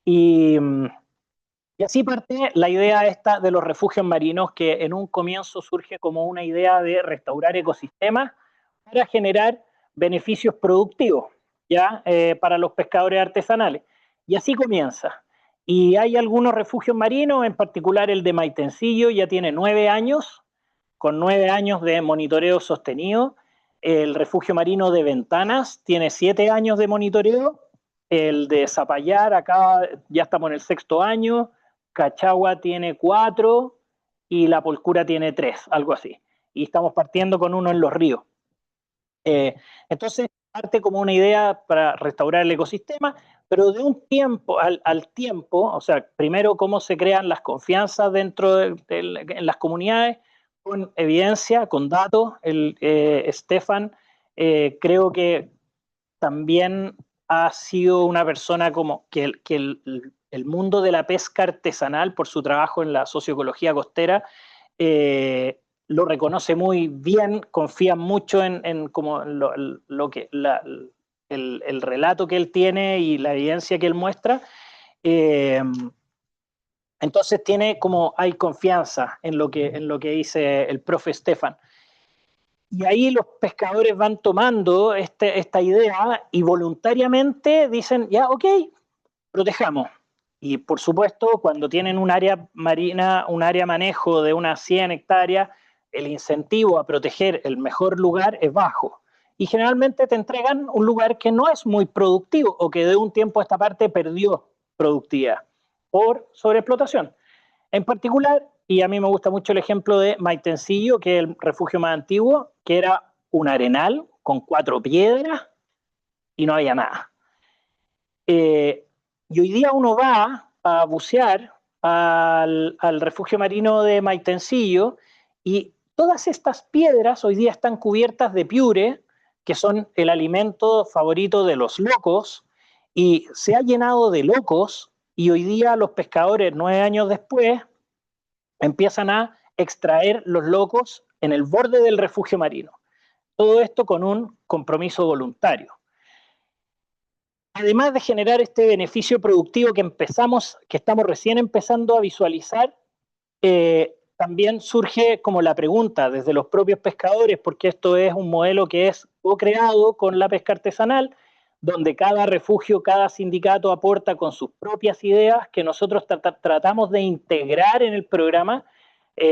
S6: Y así parte la idea esta de los refugios marinos, que en un comienzo surge como una idea de restaurar ecosistemas para generar beneficios productivos, ¿ya? Para los pescadores artesanales. Y así comienza. Y hay algunos refugios marinos, en particular el de Maitencillo, ya tiene 9 años, con 9 años de monitoreo sostenido. El refugio marino de Ventanas tiene 7 años de monitoreo. El de Zapallar, acá ya estamos en el 6º año. Cachagua tiene 4 y La Polcura tiene 3, algo así. Y estamos partiendo con uno en Los Ríos. Entonces, parte como una idea para restaurar el ecosistema, pero de un tiempo al tiempo, o sea, primero cómo se crean las confianzas dentro en las comunidades, con evidencia, con datos. Stefan creo que también ha sido una persona como que el mundo de la pesca artesanal, por su trabajo en la socioecología costera, lo reconoce muy bien, confía mucho en como el relato que él tiene y la evidencia que él muestra. Entonces hay confianza en lo que dice el profe Stefan. Y ahí los pescadores van tomando esta idea y voluntariamente dicen, ya, ok, protejamos. Y por supuesto, cuando tienen un área marina, un área manejo de unas 100 hectáreas, el incentivo a proteger el mejor lugar es bajo. Y generalmente te entregan un lugar que no es muy productivo o que de un tiempo a esta parte perdió productividad por sobreexplotación. En particular, y a mí me gusta mucho el ejemplo de Maitencillo, que es el refugio más antiguo, que era un arenal con 4 piedras y no había nada. Y hoy día uno va a bucear al refugio marino de Maitencillo y todas estas piedras hoy día están cubiertas de piure, que son el alimento favorito de los locos, y se ha llenado de locos, y hoy día los pescadores, 9 años después, empiezan a extraer los locos en el borde del refugio marino. Todo esto con un compromiso voluntario. Además de generar este beneficio productivo que estamos recién empezando a visualizar, también surge como la pregunta desde los propios pescadores, porque esto es un modelo que es co-creado con la pesca artesanal, donde cada refugio, cada sindicato aporta con sus propias ideas que nosotros tratamos de integrar en el programa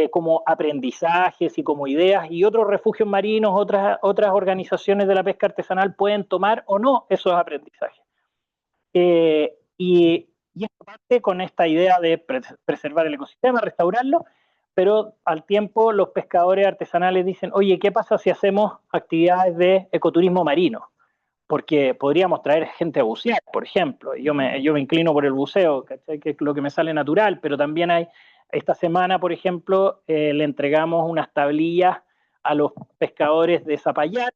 S6: como aprendizajes y como ideas, y otros refugios marinos, otras organizaciones de la pesca artesanal pueden tomar o no esos aprendizajes. Y esto parte con esta idea de preservar el ecosistema, restaurarlo, pero al tiempo los pescadores artesanales dicen, oye, ¿qué pasa si hacemos actividades de ecoturismo marino? Porque podríamos traer gente a bucear, por ejemplo. Yo me inclino por el buceo, ¿cachai? Que es lo que me sale natural, pero también hay, esta semana, por ejemplo, le entregamos unas tablillas a los pescadores de Zapallar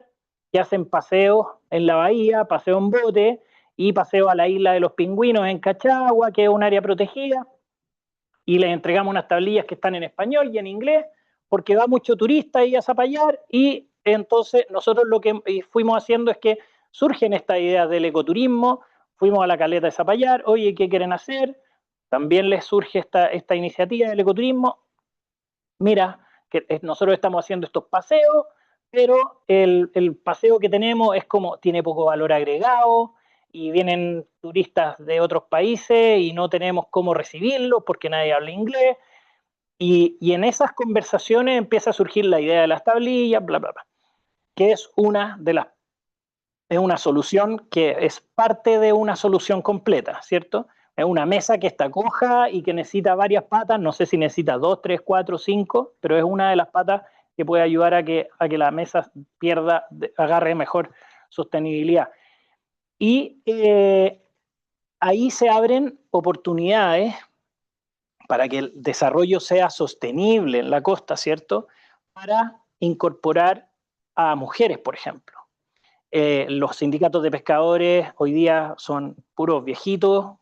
S6: que hacen paseos en la bahía, paseo en bote y paseo a la isla de los Pingüinos en Cachagua, que es un área protegida, y les entregamos unas tablillas que están en español y en inglés, porque va mucho turista ahí a Zapallar, y entonces nosotros lo que fuimos haciendo es que surgen estas ideas del ecoturismo, fuimos a la caleta de Zapallar, oye, ¿qué quieren hacer? También les surge esta iniciativa del ecoturismo, mira, que nosotros estamos haciendo estos paseos, pero el paseo que tenemos es como, tiene poco valor agregado, y vienen turistas de otros países y no tenemos cómo recibirlos porque nadie habla inglés, y en esas conversaciones empieza a surgir la idea de las tablillas, bla, bla, bla, que es una solución que es parte de una solución completa, ¿cierto? Es una mesa que está coja y que necesita varias patas, no sé si necesita 2, 3, 4, 5, pero es una de las patas que puede ayudar a que la mesa agarre mejor sostenibilidad. Y ahí se abren oportunidades para que el desarrollo sea sostenible en la costa, ¿cierto? Para incorporar a mujeres, por ejemplo. Los sindicatos de pescadores hoy día son puros viejitos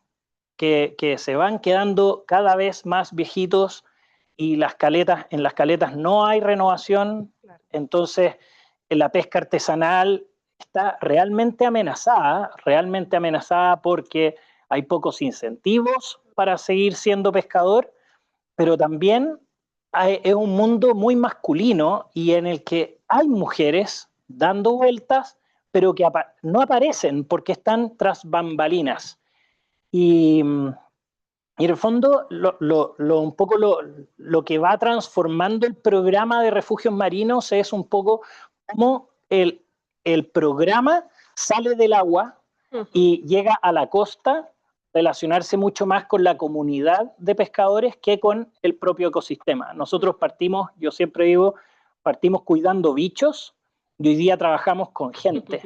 S6: que se van quedando cada vez más viejitos, y en las caletas no hay renovación, entonces la pesca artesanal está realmente amenazada porque hay pocos incentivos para seguir siendo pescador, pero también es un mundo muy masculino y en el que hay mujeres dando vueltas, pero que no aparecen porque están tras bambalinas. Y en el fondo, un poco lo que va transformando el programa de refugios marinos es un poco cómo el programa sale del agua y llega a la costa, relacionarse mucho más con la comunidad de pescadores que con el propio ecosistema. Nosotros yo siempre digo, partimos cuidando bichos y hoy día trabajamos con gente.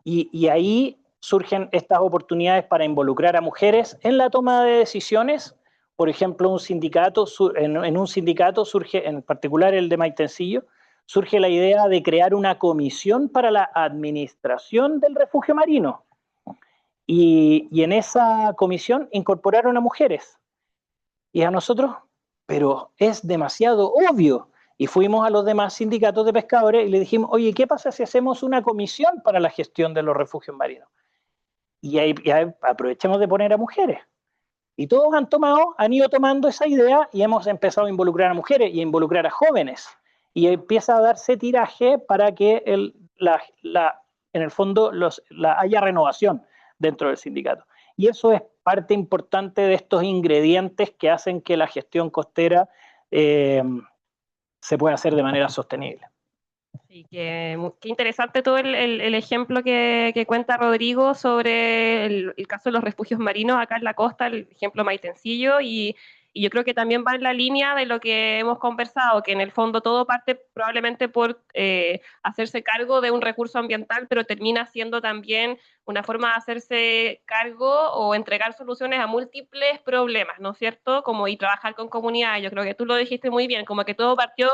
S6: Y ahí surgen estas oportunidades para involucrar a mujeres en la toma de decisiones. Por ejemplo, en un sindicato surge, en particular el de Maitencillo, surge la idea de crear una comisión para la administración del refugio marino. Y en esa comisión incorporaron a mujeres. Y a nosotros, pero es demasiado obvio. Y fuimos a los demás sindicatos de pescadores y le dijimos, oye, ¿qué pasa si hacemos una comisión para la gestión de los refugios marinos? Y ahí aprovechemos de poner a mujeres. Y todos han ido tomando esa idea y hemos empezado a involucrar a mujeres y a involucrar a jóvenes. Y empieza a darse tiraje para que en el fondo haya renovación dentro del sindicato. Y eso es parte importante de estos ingredientes que hacen que la gestión costera se pueda hacer de manera sostenible.
S1: Sí, qué interesante todo el ejemplo que cuenta Rodrigo sobre el caso de los refugios marinos acá en la costa, el ejemplo Maitencillo, y yo creo que también va en la línea de lo que hemos conversado, que en el fondo todo parte probablemente por hacerse cargo de un recurso ambiental, pero termina siendo también una forma de hacerse cargo o entregar soluciones a múltiples problemas, ¿no es cierto? Y trabajar con comunidades. Yo creo que tú lo dijiste muy bien, como que todo partió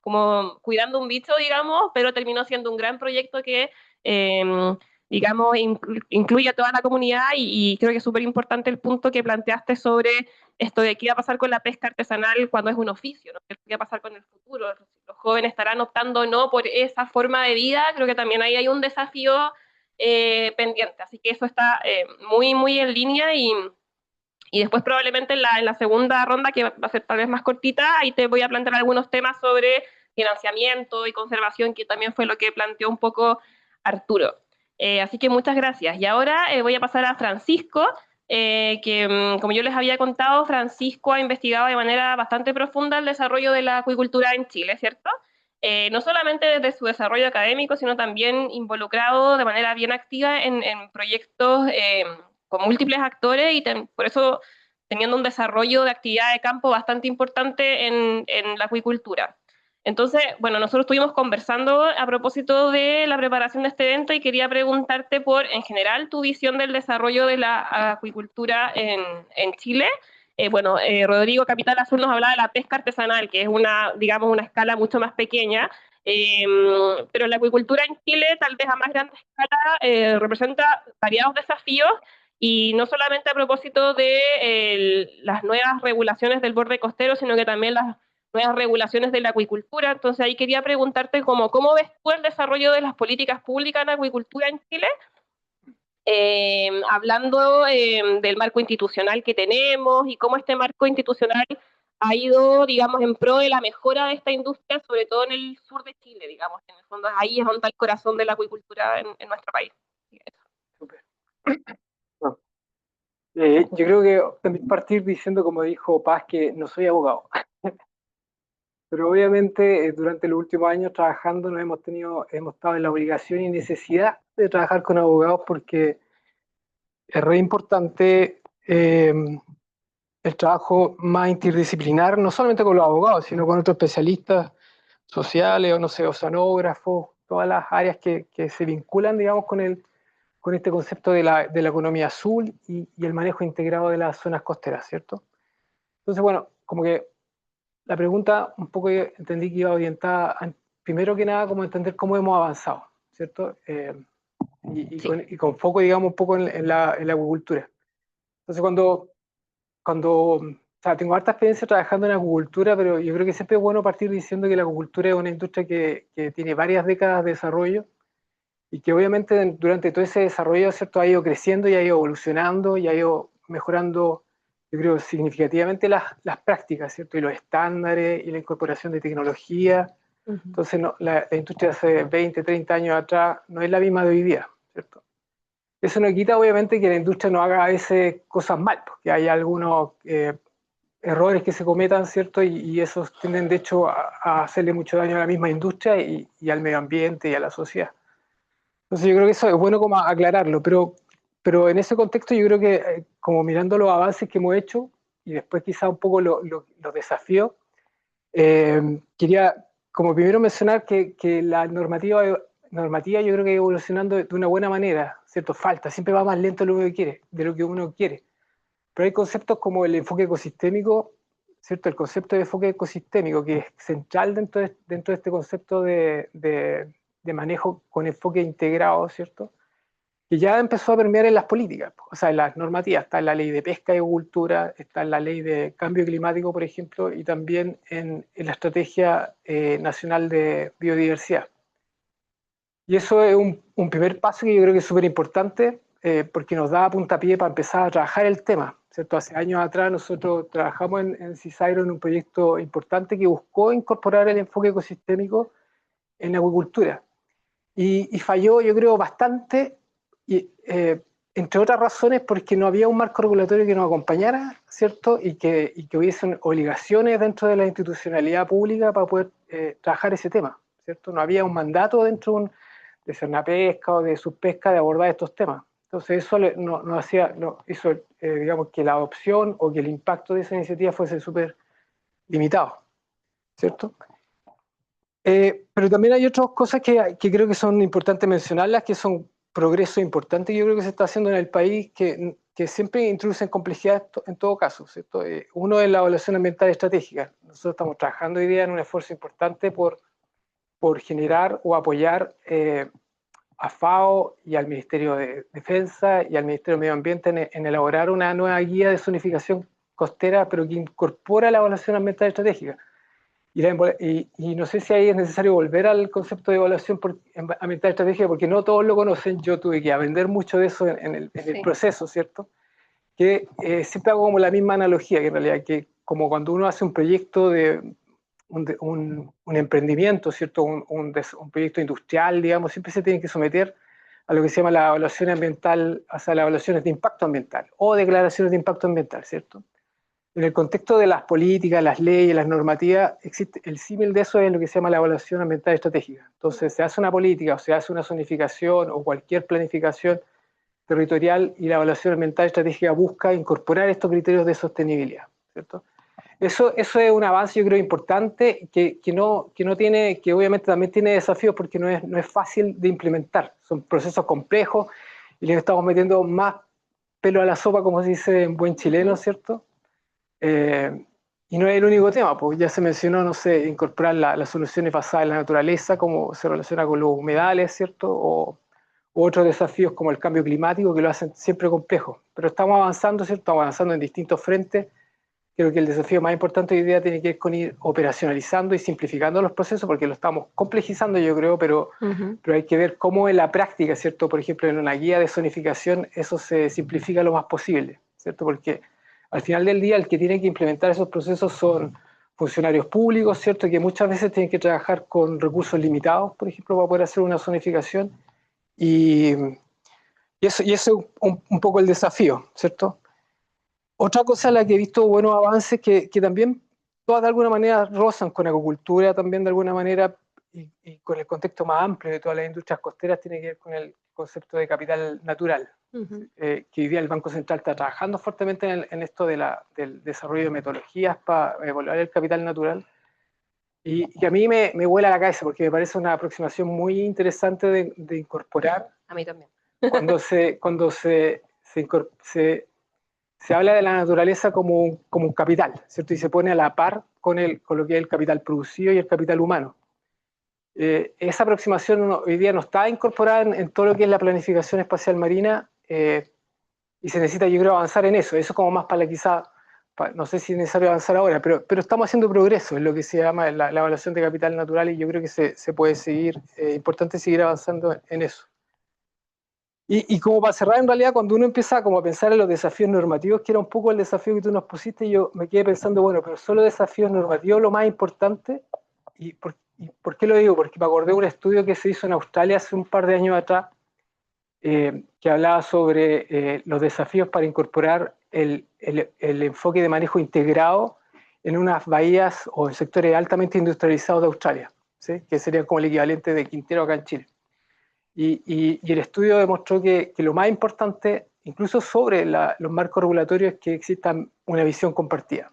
S1: como cuidando un bicho, digamos, pero terminó siendo un gran proyecto que, digamos, incluye a toda la comunidad, y creo que es súper importante el punto que planteaste sobre esto de qué va a pasar con la pesca artesanal cuando es un oficio, ¿no? ¿Qué va a pasar con el futuro? ¿Los jóvenes estarán optando o no por esa forma de vida? Creo que también ahí hay un desafío pendiente, así que eso está muy, muy en línea, y Y después probablemente en la segunda ronda, que va a ser tal vez más cortita, ahí te voy a plantear algunos temas sobre financiamiento y conservación, que también fue lo que planteó un poco Arturo. Así que muchas gracias. Y ahora voy a pasar a Francisco, que como yo les había contado, Francisco ha investigado de manera bastante profunda el desarrollo de la acuicultura en Chile, ¿cierto? No solamente desde su desarrollo académico, sino también involucrado de manera bien activa en proyectos con múltiples actores y por eso teniendo un desarrollo de actividad de campo bastante importante en la acuicultura. Entonces, bueno, nosotros estuvimos conversando a propósito de la preparación de este evento y quería preguntarte por, en general, tu visión del desarrollo de la acuicultura en Chile. Bueno, Rodrigo Capital Azul nos hablaba de la pesca artesanal, que es una, digamos, una escala mucho más pequeña, pero la acuicultura en Chile, tal vez a más grande escala, representa variados desafíos y no solamente a propósito de las nuevas regulaciones del borde costero, sino que también las nuevas regulaciones de la acuicultura. Entonces ahí quería preguntarte cómo ves tú el desarrollo de las políticas públicas en acuicultura en Chile, hablando del marco institucional que tenemos y cómo este marco institucional ha ido, digamos, en pro de la mejora de esta industria, sobre todo en el sur de Chile, digamos, en el fondo ahí es donde está el corazón de la acuicultura en nuestro país.
S7: Super. Bueno, yo creo que también partir diciendo, como dijo Paz, que no soy abogado. Pero obviamente durante los últimos años trabajando hemos estado en la obligación y necesidad de trabajar con abogados porque es re importante el trabajo más interdisciplinar, no solamente con los abogados, sino con otros especialistas sociales o no sé, oceanógrafos, todas las áreas que se vinculan, digamos, con este concepto de la economía azul y el manejo integrado de las zonas costeras, ¿cierto? Entonces, bueno, como que la pregunta un poco entendí que iba orientada, primero que nada, como entender cómo hemos avanzado, ¿cierto? Y con foco, digamos, un poco en la acuicultura. Entonces, o sea, tengo harta experiencia trabajando en acuicultura, pero yo creo que siempre es bueno partir diciendo que la acuicultura es una industria que tiene varias décadas de desarrollo y que obviamente durante todo ese desarrollo, ¿cierto?, ha ido creciendo y ha ido evolucionando y ha ido mejorando, yo creo, significativamente las prácticas, ¿cierto?, y los estándares y la incorporación de tecnología. Entonces, no, la industria hace 20, 30 años atrás no es la misma de hoy día, ¿cierto? Eso no quita, obviamente, que la industria no haga a veces cosas mal, porque hay algunos errores que se cometan, ¿cierto? Y esos tienden, de hecho, a hacerle mucho daño a la misma industria y al medio ambiente y a la sociedad. Entonces yo creo que eso es bueno como aclararlo, pero en ese contexto yo creo que como mirando los avances que hemos hecho y después quizá un poco los desafíos, quería como primero mencionar que la normativa yo creo que evolucionando de una buena manera, ¿cierto? Siempre va más lento de lo que uno quiere. Pero hay conceptos como el enfoque ecosistémico, ¿cierto? El concepto de enfoque ecosistémico, que es central dentro de este concepto de manejo con enfoque integrado, ¿cierto? Que ya empezó a permear en las políticas, o sea, en las normativas. Está en la ley de pesca y acuicultura, está en la ley de cambio climático, por ejemplo, y también en la estrategia nacional de biodiversidad. Y eso es un primer paso que yo creo que es súper importante, porque nos da puntapié para empezar a trabajar el tema, ¿cierto? Hace años atrás nosotros trabajamos en CISAIRO en un proyecto importante que buscó incorporar el enfoque ecosistémico en la acuicultura. Y falló, yo creo, bastante, entre otras razones porque no había un marco regulatorio que nos acompañara, ¿cierto? Y que hubiesen obligaciones dentro de la institucionalidad pública para poder trabajar ese tema, ¿cierto? No había un mandato dentro de Cernapesca o de Subpesca de abordar estos temas. Entonces eso hizo, digamos, que la adopción o que el impacto de esa iniciativa fuese súper limitado, ¿cierto? Pero también hay otras cosas que creo que son importantes mencionarlas, que son progresos importantes que yo creo que se está haciendo en el país, que siempre introducen complejidad en todo caso, ¿cierto? Uno es la evaluación ambiental estratégica. Nosotros estamos trabajando hoy día en un esfuerzo importante por generar o apoyar a FAO y al Ministerio de Defensa y al Ministerio de Medio Ambiente en elaborar una nueva guía de zonificación costera, pero que incorpora la evaluación ambiental estratégica. Y no sé si ahí es necesario volver al concepto de evaluación ambiental estratégica, porque no todos lo conocen. Yo tuve que aprender mucho de eso en el proceso, ¿cierto? que siempre hago como la misma analogía, que en realidad que como cuando uno hace un proyecto de un emprendimiento, ¿cierto? Un proyecto industrial, digamos, siempre se tiene que someter a lo que se llama la evaluación ambiental, o sea, las evaluaciones de impacto ambiental o declaraciones de impacto ambiental, ¿cierto? En el contexto de las políticas, las leyes, las normativas, existe el símil de eso es lo que se llama la evaluación ambiental estratégica. Entonces, se hace una política o se hace una zonificación o cualquier planificación territorial y la evaluación ambiental estratégica busca incorporar estos criterios de sostenibilidad, ¿cierto? Eso es un avance, yo creo, importante, que no tiene, que obviamente también tiene desafíos porque no es fácil de implementar. Son procesos complejos y le estamos metiendo más pelo a la sopa, como se dice en buen chileno, ¿cierto? Y no es el único tema, pues ya se mencionó, no sé, incorporar las soluciones basadas en la naturaleza, como se relaciona con los humedales, ¿cierto? O otros desafíos como el cambio climático, que lo hacen siempre complejo. Pero estamos avanzando, ¿cierto? Estamos avanzando en distintos frentes. Creo que el desafío más importante hoy día tiene que ver con ir operacionalizando y simplificando los procesos, porque lo estamos complejizando, yo creo, pero hay que ver cómo en la práctica, ¿cierto? Por ejemplo, en una guía de zonificación eso se simplifica lo más posible, ¿cierto? Porque al final del día el que tiene que implementar esos procesos son funcionarios públicos, ¿cierto? Que muchas veces tienen que trabajar con recursos limitados, por ejemplo, para poder hacer una zonificación. Y eso es un poco el desafío, ¿cierto? Otra cosa en la que he visto buenos avances que también todas de alguna manera rozan con acuicultura, también de alguna manera, y con el contexto más amplio de todas las industrias costeras, tiene que ver con el concepto de capital natural, que hoy día el Banco Central está trabajando fuertemente en esto del desarrollo de metodologías para evaluar el capital natural, y que a mí me vuela la cabeza porque me parece una aproximación muy interesante de incorporar.
S1: A mí también.
S7: Cuando se habla de la naturaleza como un capital, ¿cierto? Y se pone a la par con lo que es el capital producido y el capital humano. Esa aproximación hoy día no está incorporada en todo lo que es la planificación espacial marina, y se necesita, yo creo, avanzar en eso. Eso como más para quizá, no sé si es necesario avanzar ahora, pero estamos haciendo progreso en lo que se llama la evaluación de capital natural, y yo creo que se puede seguir, importante seguir avanzando en eso. Y como para cerrar, en realidad, cuando uno empieza como a pensar en los desafíos normativos, que era un poco el desafío que tú nos pusiste, yo me quedé pensando, bueno, pero solo desafíos normativos lo más importante. ¿Y por qué lo digo? Porque me acordé de un estudio que se hizo en Australia hace un par de años atrás, que hablaba sobre los desafíos para incorporar el enfoque de manejo integrado en unas bahías o en sectores altamente industrializados de Australia, ¿sí? Que serían como el equivalente de Quintero acá en Chile. Y el estudio demostró que lo más importante, incluso sobre los marcos regulatorios, es que exista una visión compartida,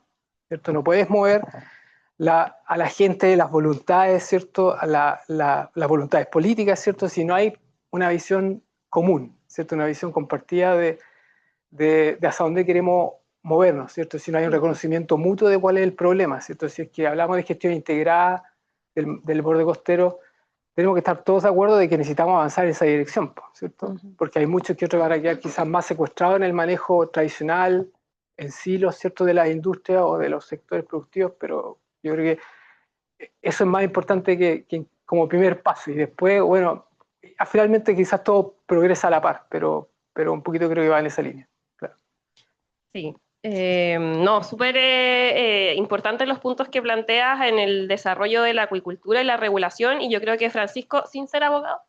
S7: ¿cierto? No puedes mover a la gente, las voluntades, ¿cierto? Las voluntades políticas, ¿cierto? Si no hay una visión común, ¿cierto? Una visión compartida de hacia dónde queremos movernos, ¿cierto? Si no hay un reconocimiento mutuo de cuál es el problema, ¿cierto? Si es que hablamos de gestión integrada del borde costero, tenemos que estar todos de acuerdo de que necesitamos avanzar en esa dirección, ¿cierto? Porque hay muchos que otros van a quedar quizás más secuestrados en el manejo tradicional, en silos, ¿cierto?, de las industrias o de los sectores productivos, pero yo creo que eso es más importante que como primer paso, y después, bueno, finalmente quizás todo progresa a la par, pero un poquito creo que va en esa línea. Claro.
S1: Sí. No, súper importantes los puntos que planteas en el desarrollo de la acuicultura y la regulación, y yo creo que Francisco, sin ser abogado,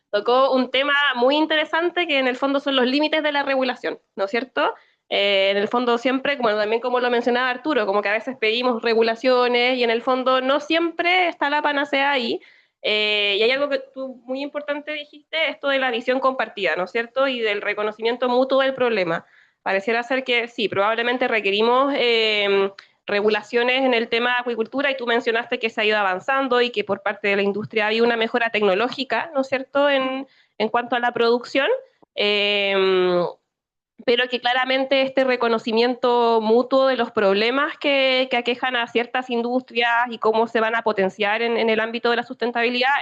S1: tocó un tema muy interesante que en el fondo son los límites de la regulación, ¿no es cierto? En el fondo siempre, como también como lo mencionaba Arturo, como que a veces pedimos regulaciones y en el fondo no siempre está la panacea ahí. Y hay algo que tú muy importante dijiste, esto de la visión compartida, ¿no es cierto? Y del reconocimiento mutuo del problema. Pareciera ser que sí, probablemente requerimos regulaciones en el tema de acuicultura, y tú mencionaste que se ha ido avanzando y que por parte de la industria hay una mejora tecnológica, ¿no es cierto?, en cuanto a la producción, pero que claramente este reconocimiento mutuo de los problemas que aquejan a ciertas industrias y cómo se van a potenciar en el ámbito de la sustentabilidad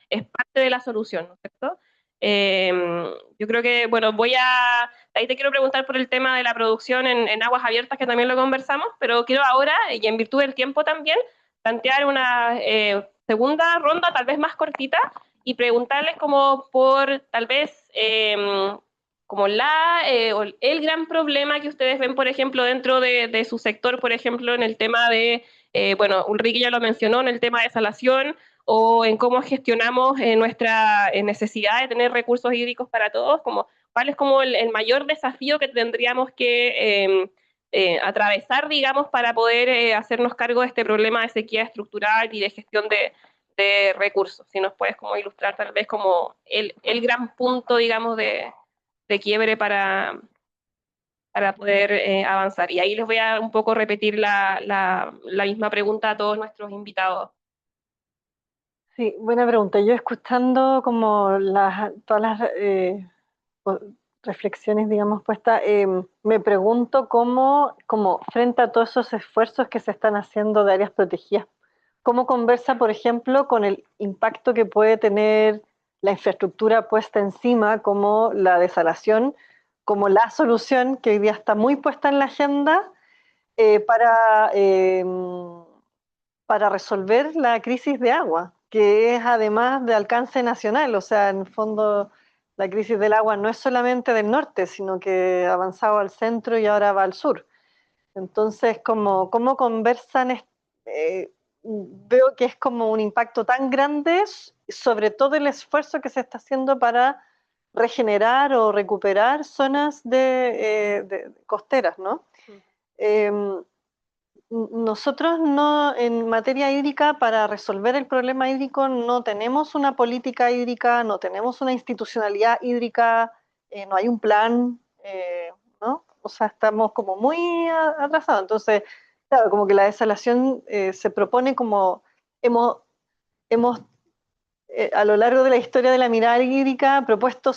S1: es parte de la solución, ¿no es cierto? Yo creo que, bueno, ahí te quiero preguntar por el tema de la producción en aguas abiertas, que también lo conversamos, pero quiero ahora, y en virtud del tiempo también, plantear una segunda ronda, tal vez más cortita, y preguntarles como por, tal vez, como o el gran problema que ustedes ven, por ejemplo, dentro de su sector, por ejemplo, en el tema de, bueno, Ulrike ya lo mencionó, en el tema de desalación, o en cómo gestionamos nuestra necesidad de tener recursos hídricos para todos, como cuál es como el mayor desafío que tendríamos que atravesar, digamos, para poder hacernos cargo de este problema de sequía estructural y de gestión de recursos. Si nos puedes como ilustrar tal vez como el gran punto, digamos, de quiebre para poder avanzar. Y ahí les voy a un poco repetir la misma pregunta a todos nuestros invitados.
S4: Sí, buena pregunta. Yo escuchando como todas las reflexiones, digamos, puestas, me pregunto cómo, como frente a todos esos esfuerzos que se están haciendo de áreas protegidas, cómo conversa, por ejemplo, con el impacto que puede tener la infraestructura puesta encima, como la desalación, como la solución que hoy día está muy puesta en la agenda para resolver la crisis de agua, que es además de alcance nacional. O sea, en el fondo la crisis del agua no es solamente del norte, sino que ha avanzado al centro y ahora va al sur. Entonces, ¿cómo conversan? Veo que es como un impacto tan grande, sobre todo el esfuerzo que se está haciendo para regenerar o recuperar zonas de costeras, ¿no? Nosotros no, en materia hídrica, para resolver el problema hídrico, no tenemos una política hídrica, no tenemos una institucionalidad hídrica, no hay un plan, ¿no? O sea, estamos como muy atrasados. Entonces, claro, como que la desalación se propone como hemos a lo largo de la historia de la mirada hídrica propuesto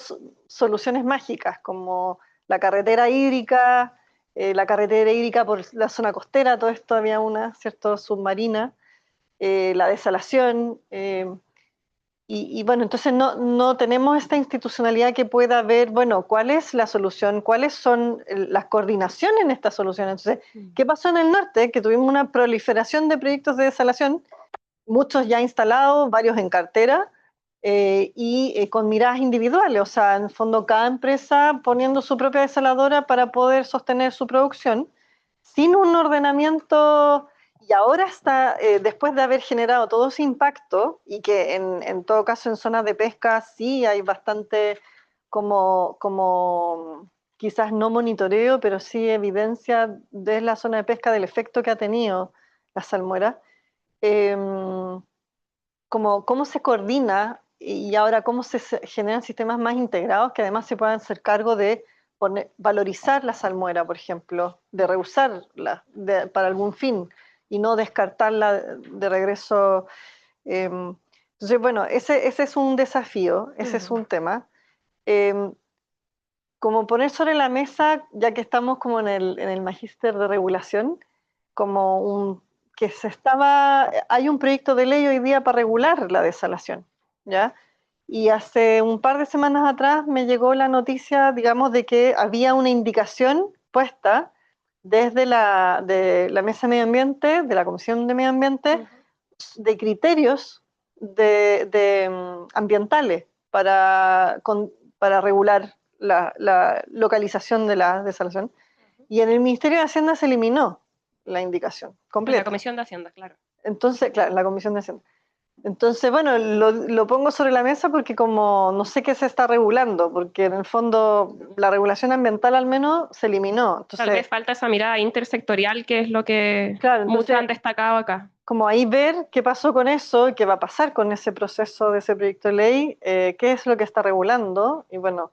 S4: soluciones mágicas, como la carretera hídrica por la zona costera, todo esto había una, ¿cierto?, submarina, la desalación, y bueno, entonces no tenemos esta institucionalidad que pueda ver, bueno, cuál es la solución, cuáles son las coordinaciones en esta solución. Entonces, ¿qué pasó en el norte? Que tuvimos una proliferación de proyectos de desalación, muchos ya instalados, varios en cartera, y con miradas individuales, o sea, en el fondo cada empresa poniendo su propia desaladora para poder sostener su producción, sin un ordenamiento, y ahora está, después de haber generado todo ese impacto, y que en todo caso en zonas de pesca sí hay bastante como quizás no monitoreo, pero sí evidencia de la zona de pesca del efecto que ha tenido la salmuera. Cómo se coordina y ahora cómo se generan sistemas más integrados que además se puedan hacer cargo de valorizar la salmuera, por ejemplo, de reusarla para algún fin y no descartarla de regreso. Entonces, bueno, ese es un desafío, ese es un tema. Como poner sobre la mesa, ya que estamos como en el magíster de regulación, como hay un proyecto de ley hoy día para regular la desalación, ¿ya? Y hace un par de semanas atrás me llegó la noticia, digamos, de que había una indicación puesta desde de la Mesa de Medio Ambiente, de la Comisión de Medio Ambiente, de criterios ambientales para regular la localización de la desalación. Y en el Ministerio de Hacienda se eliminó la indicación completa.
S1: La Comisión de Hacienda, claro.
S4: Entonces, claro, la Comisión de Hacienda. Entonces, bueno, lo pongo sobre la mesa porque como no sé qué se está regulando, porque en el fondo la regulación ambiental al menos se eliminó. Entonces,
S1: tal vez falta esa mirada intersectorial, que es lo que muchos han destacado acá.
S4: Como ahí ver qué pasó con eso y qué va a pasar con ese proceso de ese proyecto de ley, qué es lo que está regulando, y bueno,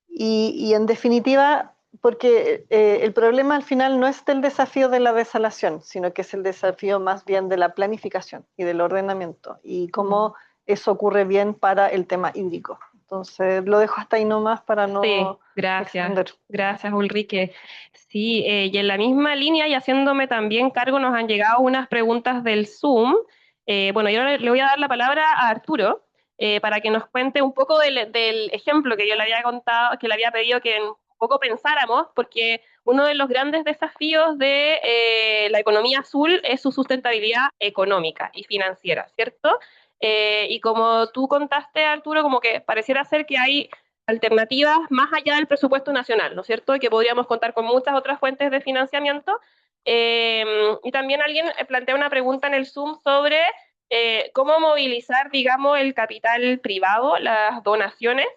S4: y en definitiva, porque el problema al final no es del desafío de la desalación, sino que es el desafío más bien de la planificación y del ordenamiento, y cómo eso ocurre bien para el tema hídrico. Entonces, lo dejo hasta ahí nomás para no extender.
S1: Gracias, Ulrike. Sí, y en la misma línea y haciéndome también cargo, nos han llegado unas preguntas del Zoom. Bueno, yo le voy a dar la palabra a Arturo, para que nos cuente un poco del ejemplo que yo le había contado, que le había pedido que un poco pensáramos, porque uno de los grandes desafíos de la economía azul es su sustentabilidad económica y financiera, ¿cierto? Y como tú contaste, Arturo, como que pareciera ser que hay alternativas más allá del presupuesto nacional, ¿no es cierto? Y que podríamos contar con muchas otras fuentes de financiamiento. Y también alguien plantea una pregunta en el Zoom sobre cómo movilizar, digamos, el capital privado, las donaciones,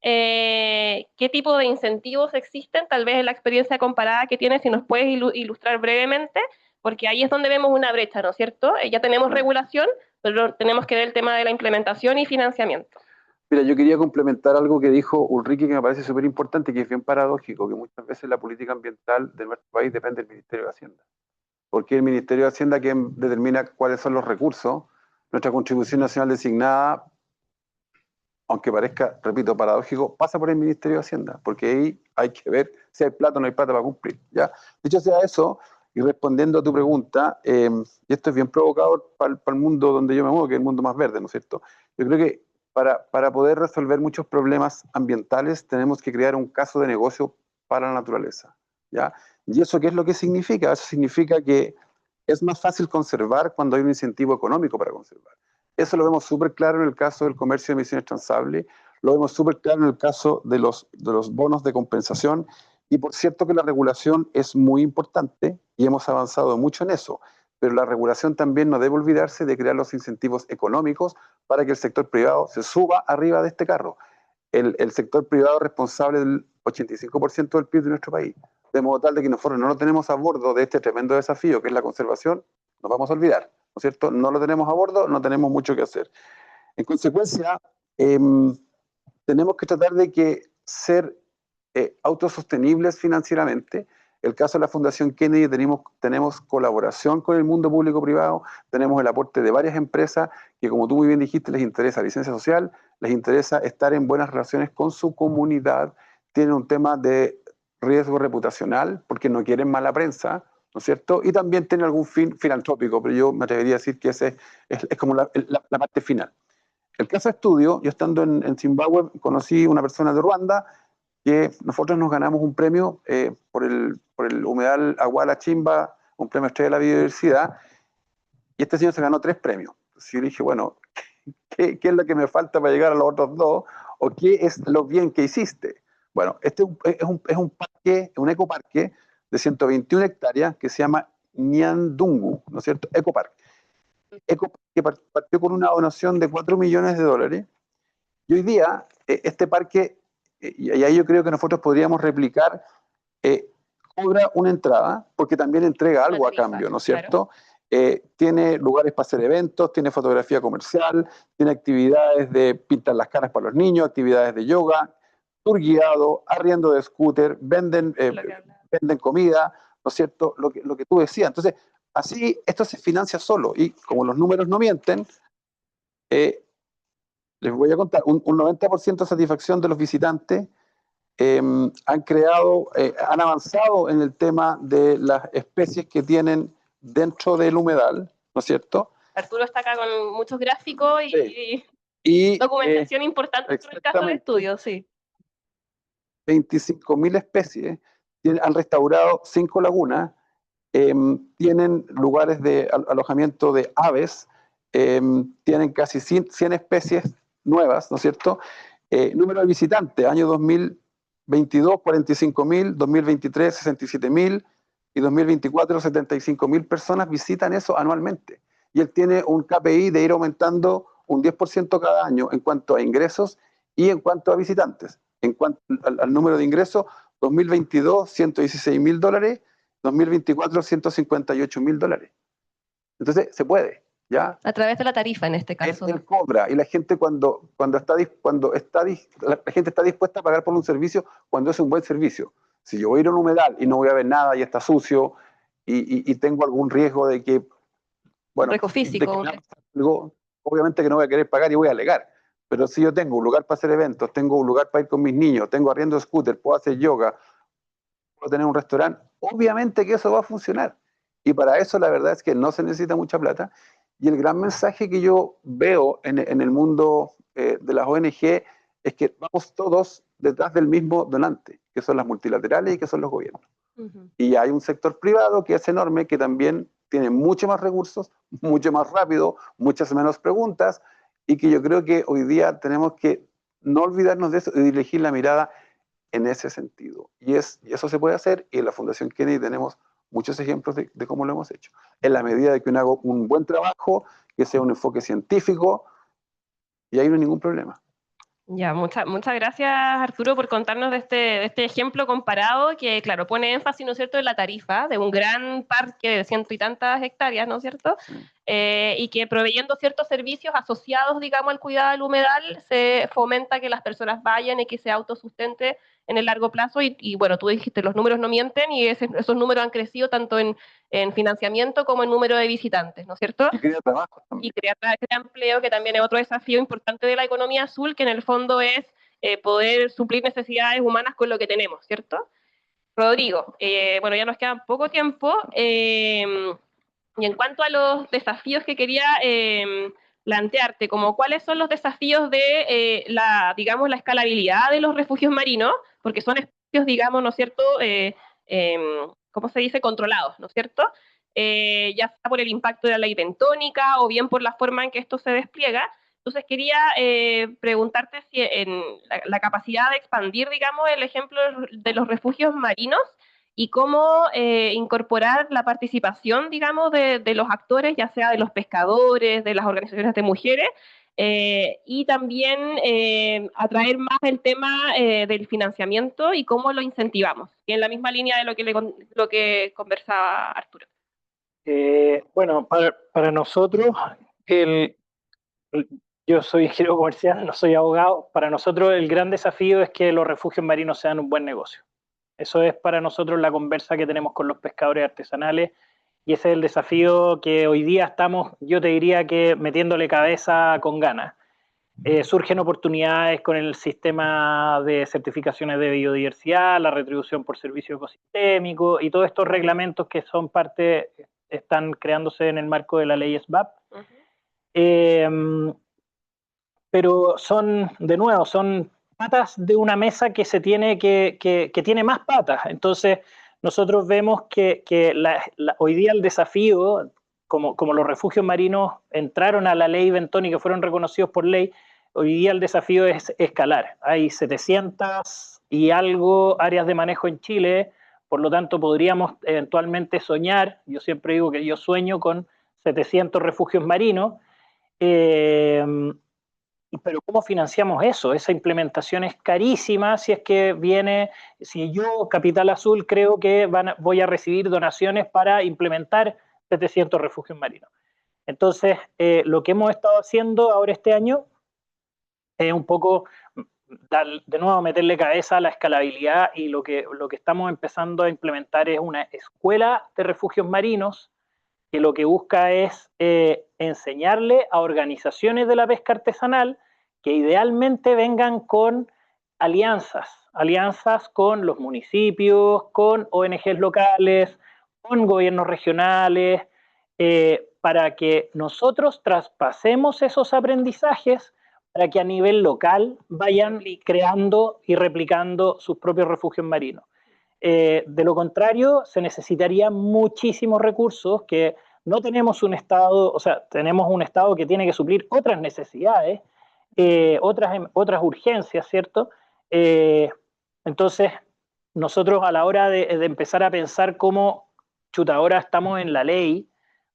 S1: qué tipo de incentivos existen, tal vez en la experiencia comparada que tienes, si nos puedes ilustrar brevemente, porque ahí es donde vemos una brecha, ¿no es cierto? Ya tenemos regulación, pero tenemos que ver el tema de la implementación y financiamiento.
S5: Mira, yo quería complementar algo que dijo Ulrike que me parece súper importante, que es bien paradójico, que muchas veces la política ambiental de nuestro país depende del Ministerio de Hacienda. Porque el Ministerio de Hacienda quien determina cuáles son los recursos, nuestra contribución nacional designada, aunque parezca, repito, paradójico, pasa por el Ministerio de Hacienda, porque ahí hay que ver si hay plata o no hay plata para cumplir, ¿ya? Dicho sea eso, y respondiendo a tu pregunta, y esto es bien provocador para el mundo donde yo me muevo, que es el mundo más verde, ¿no es cierto? Yo creo que para poder resolver muchos problemas ambientales tenemos que crear un caso de negocio para la naturaleza, ¿ya? ¿Y eso qué es lo que significa? Eso significa que es más fácil conservar cuando hay un incentivo económico para conservar. Eso lo vemos súper claro en el caso del comercio de emisiones transables, lo vemos súper claro en el caso de los bonos de compensación, y por cierto que la regulación es muy importante y hemos avanzado mucho en eso, pero la regulación también no debe olvidarse de crear los incentivos económicos para que el sector privado se suba arriba de este carro. El sector privado es responsable del 85% del PIB de nuestro país, de modo tal de que nosotros no lo tenemos a bordo de este tremendo desafío que es la conservación, nos vamos a olvidar, ¿no es cierto? No lo tenemos a bordo, no tenemos mucho que hacer. En consecuencia, tenemos que tratar de que ser autosostenibles financieramente. El caso de la Fundación Kennedy, tenemos colaboración con el mundo público-privado, tenemos el aporte de varias empresas que, como tú muy bien dijiste, les interesa licencia social, les interesa estar en buenas relaciones con su comunidad, tienen un tema de riesgo reputacional porque no quieren mala prensa, ¿no es cierto? Y también tienen algún fin filantrópico, pero yo me atrevería a decir que ese es como la parte final. El caso de estudio, yo estando en Zimbabue, conocí una persona de Ruanda que nosotros nos ganamos un premio por el humedal Aguala Chimba, un premio Estrella de la Biodiversidad, y este señor se ganó 3 premios. Entonces yo dije, bueno, ¿qué es lo que me falta para llegar a los otros 2? ¿O qué es lo bien que hiciste? Bueno, este es un parque, un ecoparque de 121 hectáreas que se llama Nyandungu, ¿no es cierto? Ecoparque. Que partió con una donación de $4 millones, y hoy día este parque, y ahí yo creo que nosotros podríamos replicar, cobra una entrada, porque también entrega algo a cambio, ¿no es cierto? Claro. Tiene lugares para hacer eventos, tiene fotografía comercial, tiene actividades de pintar las caras para los niños, actividades de yoga, tour guiado, arriendo de scooter, venden comida, ¿no es cierto? Lo que tú decías. Entonces, así esto se financia solo, y como los números no mienten, les voy a contar, un 90% de satisfacción de los visitantes, han avanzado en el tema de las especies que tienen dentro del humedal, ¿no es cierto?
S1: Arturo está acá con muchos gráficos y documentación importante en el caso de estudio, sí.
S5: 25.000 especies, han restaurado 5 lagunas, tienen lugares de alojamiento de aves, tienen casi 100 especies nuevas, ¿no es cierto? Número de visitantes, año 2022, 45.000, 2023, 67.000, y 2024, 75.000 personas visitan eso anualmente. Y él tiene un KPI de ir aumentando un 10% cada año en cuanto a ingresos y en cuanto a visitantes. En cuanto al número de ingresos, 2022, $116.000, 2024, $158.000. Entonces, se puede, ¿ya?
S1: A través de la tarifa, en este caso.
S5: Él cobra, y la gente la gente está dispuesta a pagar por un servicio cuando es un buen servicio. Si yo voy a ir a un humedal y no voy a ver nada y está sucio y tengo algún riesgo de que, bueno,
S1: riesgo físico,
S5: obviamente que no voy a querer pagar y voy a alegar. Pero si yo tengo un lugar para hacer eventos, tengo un lugar para ir con mis niños, tengo arriendo de scooter, puedo hacer yoga, puedo tener un restaurante, obviamente que eso va a funcionar. Y para eso la verdad es que no se necesita mucha plata. Y el gran mensaje que yo veo en el mundo de las ONG es que vamos todos detrás del mismo donante, que son las multilaterales y que son los gobiernos. Y hay un sector privado que es enorme, que también tiene mucho más recursos, mucho más rápido, muchas menos preguntas, y que yo creo que hoy día tenemos que no olvidarnos de eso y dirigir la mirada en ese sentido. Y eso se puede hacer, y en la Fundación Kennedy tenemos muchos ejemplos de cómo lo hemos hecho. En la medida de que uno haga un buen trabajo, que sea un enfoque científico, y ahí no hay ningún problema.
S1: Ya, muchas gracias, Arturo, por contarnos de este ejemplo comparado que, claro, pone énfasis, ¿no es cierto?, en la tarifa de un gran parque de 100 y tantas hectáreas, ¿no es cierto?,
S5: Sí.
S1: Y que proveyendo ciertos servicios asociados, digamos, al cuidado del humedal, se fomenta que las personas vayan y que se autosustente en el largo plazo. Y bueno, tú dijiste, los números no mienten y esos números han crecido tanto en financiamiento como en número de visitantes, ¿no es cierto?
S5: Y crea trabajo también.
S1: Y crea empleo, que también es otro desafío importante de la economía azul, que en el fondo es poder suplir necesidades humanas con lo que tenemos, ¿cierto? Rodrigo, bueno, ya nos queda poco tiempo, y en cuanto a los desafíos que quería plantearte, como cuáles son los desafíos de digamos, la escalabilidad de los refugios marinos, porque son espacios, digamos, ¿no es cierto?, ¿cómo se dice?, controlados, ¿no es cierto?, ya sea por el impacto de la ley bentónica o bien por la forma en que esto se despliega. Entonces quería preguntarte si en la capacidad de expandir, digamos, el ejemplo de los refugios marinos y cómo incorporar la participación, digamos, de los actores, ya sea de los pescadores, de las organizaciones de mujeres, y también atraer más el tema del financiamiento y cómo lo incentivamos, y en la misma línea de lo que conversaba Arturo.
S6: Bueno, para nosotros, yo soy ingeniero comercial, no soy abogado. Para nosotros el gran desafío es que los refugios marinos sean un buen negocio. Eso es para nosotros la conversa que tenemos con los pescadores artesanales, y ese es el desafío que hoy día estamos, yo te diría que metiéndole cabeza con ganas. Surgen oportunidades con el sistema de certificaciones de biodiversidad, la retribución por servicio ecosistémico y todos estos reglamentos que son parte, están creándose en el marco de la ley SBAP. Pero son, de nuevo, son patas de una mesa que se tiene que tiene más patas. Entonces, nosotros vemos que hoy día el desafío, como los refugios marinos entraron a la ley bentónica y fueron reconocidos por ley, hoy día el desafío es escalar. Hay 700 y algo áreas de manejo en Chile, por lo tanto podríamos eventualmente soñar, yo siempre digo que yo sueño con 700 refugios marinos, pero ¿cómo financiamos eso? Esa implementación es carísima. Si es que viene, si yo, Capital Azul, creo que voy a recibir donaciones para implementar 700 refugios marinos. Entonces, lo que hemos estado haciendo ahora este año es un poco, de nuevo, meterle cabeza a la escalabilidad, y lo que estamos empezando a implementar es una escuela de refugios marinos que lo que busca es enseñarle a organizaciones de la pesca artesanal que idealmente vengan con alianzas con los municipios, con ONGs locales, con gobiernos regionales, para que nosotros traspasemos esos aprendizajes para que a nivel local vayan creando y replicando sus propios refugios marinos. De lo contrario, se necesitarían muchísimos recursos que no tenemos un Estado, o sea, tenemos un Estado que tiene que suplir otras necesidades, otras urgencias, ¿cierto? Entonces, nosotros a la hora de empezar a pensar cómo, chuta, ahora estamos en la ley,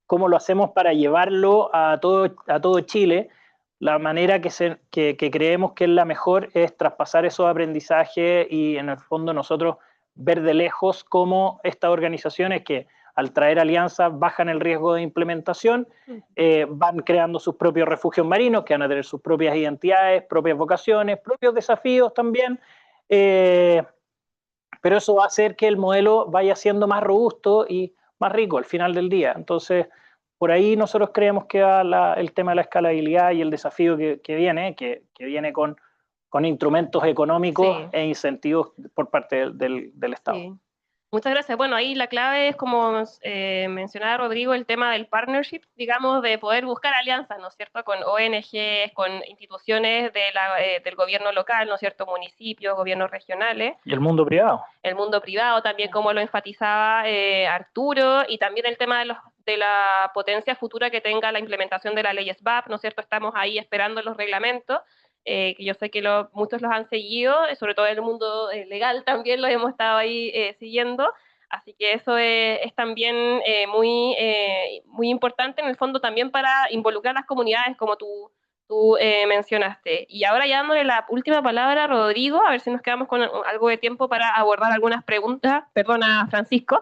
S6: cómo lo hacemos para llevarlo a todo Chile, la manera que creemos que es la mejor es traspasar esos aprendizajes y en el fondo nosotros ver de lejos cómo estas organizaciones que al traer alianzas bajan el riesgo de implementación, van creando sus propios refugios marinos que van a tener sus propias identidades, propias vocaciones, propios desafíos también, pero eso va a hacer que el modelo vaya siendo más robusto y más rico al final del día. Entonces, por ahí nosotros creemos que va el tema de la escalabilidad y el desafío que viene con instrumentos económicos, sí, e incentivos por parte del Estado.
S1: Sí. Muchas gracias. Bueno, ahí la clave es, como mencionaba Rodrigo, el tema del partnership, digamos, de poder buscar alianzas, ¿no es cierto?, con ONGs, con instituciones del gobierno local, ¿no es cierto?, municipios, gobiernos regionales.
S6: Y el mundo privado.
S1: El mundo privado también, como lo enfatizaba Arturo, y también el tema de la potencia futura que tenga la implementación de la ley SBAP, ¿no es cierto?, estamos ahí esperando los reglamentos. que yo sé que muchos los han seguido, sobre todo en el mundo legal también los hemos estado ahí siguiendo. Así que eso es también muy importante en el fondo también para involucrar a las comunidades como tú mencionaste. Y ahora ya dándole la última palabra a Rodrigo, a ver si nos quedamos con algo de tiempo para abordar algunas preguntas. Perdona, Francisco.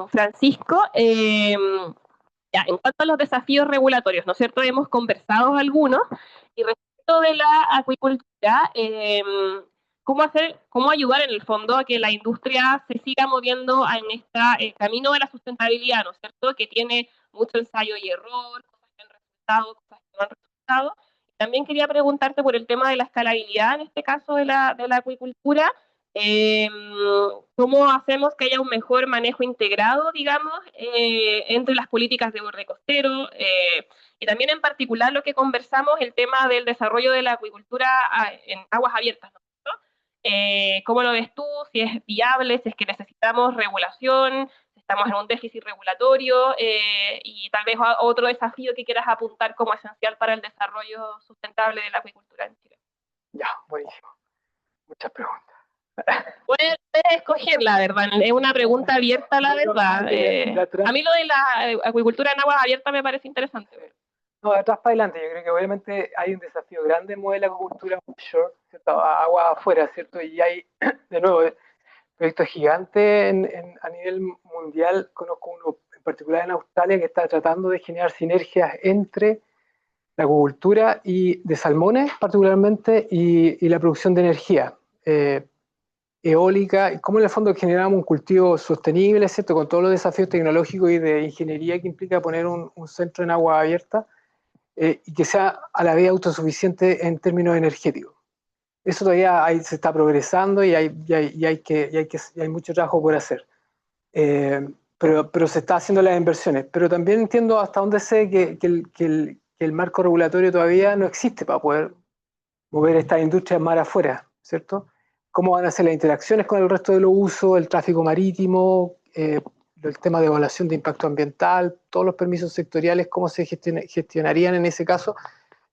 S1: Francisco, ya, en cuanto a los desafíos regulatorios, ¿no es cierto? Hemos conversado algunos, y respecto de la acuicultura, cómo ayudar en el fondo a que la industria se siga moviendo en este camino de la sustentabilidad, ¿no es cierto? Que tiene mucho ensayo y error, cosas que han resultado, cosas que no han resultado. También quería preguntarte por el tema de la escalabilidad, en este caso de la acuicultura. ¿Cómo hacemos que haya un mejor manejo integrado, digamos, entre las políticas de borde costero? Y también en particular lo que conversamos, el tema del desarrollo de la acuicultura en aguas abiertas, ¿no? ¿Cómo lo ves tú? Si es viable, si es que necesitamos regulación, si estamos en un déficit regulatorio, y tal vez otro desafío que quieras apuntar como esencial para el desarrollo sustentable de la acuicultura en Chile.
S7: Ya, buenísimo. Muchas preguntas.
S1: Puedes escoger, la verdad, es una pregunta abierta, la verdad. A mí lo de la acuicultura en aguas abiertas me parece interesante.
S7: No, de atrás para adelante, yo creo que obviamente hay un desafío grande en mover la acuicultura offshore, ¿cierto? A agua afuera, ¿cierto? Y hay, de nuevo, proyectos gigantes a nivel mundial. Conozco uno en particular en Australia que está tratando de generar sinergias entre la acuicultura de salmones particularmente y la producción de energía eólica, y cómo en el fondo generamos un cultivo sostenible, ¿cierto? Con todos los desafíos tecnológicos y de ingeniería que implica poner un centro en agua abierta, y que sea a la vez autosuficiente en términos energéticos. Eso todavía se está progresando y hay mucho trabajo por hacer. Pero se está haciendo las inversiones. Pero también entiendo hasta dónde sé que el marco regulatorio todavía no existe para poder mover estas industrias mar afuera, ¿cierto? Cómo van a ser las interacciones con el resto de los usos, el tráfico marítimo, el tema de evaluación de impacto ambiental, todos los permisos sectoriales, cómo se gestionarían en ese caso.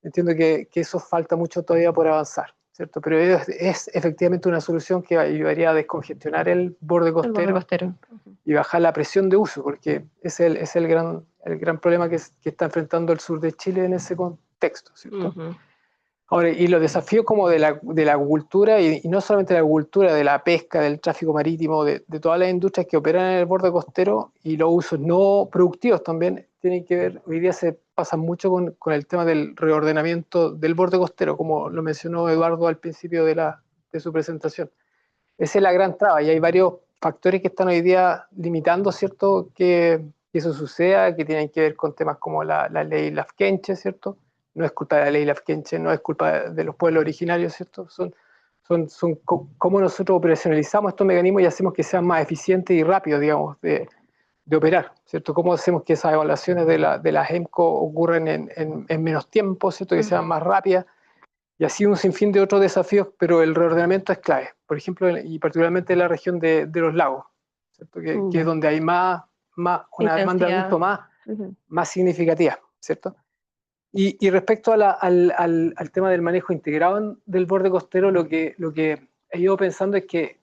S7: Entiendo que eso falta mucho todavía por avanzar, ¿cierto? Pero es efectivamente una solución que ayudaría a descongestionar el borde costero, y bajar la presión de uso, porque es el gran problema que está enfrentando el sur de Chile en ese contexto, ¿cierto? Ahora, y los desafíos como de la acuicultura, y no solamente de la acuicultura, de la pesca, del tráfico marítimo, de todas las industrias que operan en el borde costero, y los usos no productivos también tienen que ver. Hoy día se pasa mucho con el tema del reordenamiento del borde costero, como lo mencionó Eduardo al principio de su presentación. Esa es la gran traba, y hay varios factores que están hoy día limitando, ¿cierto?, que eso suceda, que tienen que ver con temas como la ley Lafkenche, ¿cierto? No es culpa de la ley Lafkenche, no es culpa de los pueblos originarios, ¿cierto? Son cómo nosotros operacionalizamos estos mecanismos y hacemos que sean más eficientes y rápidos, digamos, de operar, ¿cierto? Cómo hacemos que esas evaluaciones de las EMCO ocurran en menos tiempo, ¿cierto? Que sean más rápidas, y así un sinfín de otros desafíos, pero el reordenamiento es clave, por ejemplo, y particularmente en la región de los lagos, ¿cierto? Que es donde hay una demanda de adulto más significativa, ¿cierto? Y respecto al tema del manejo integrado del borde costero, lo que he ido pensando es que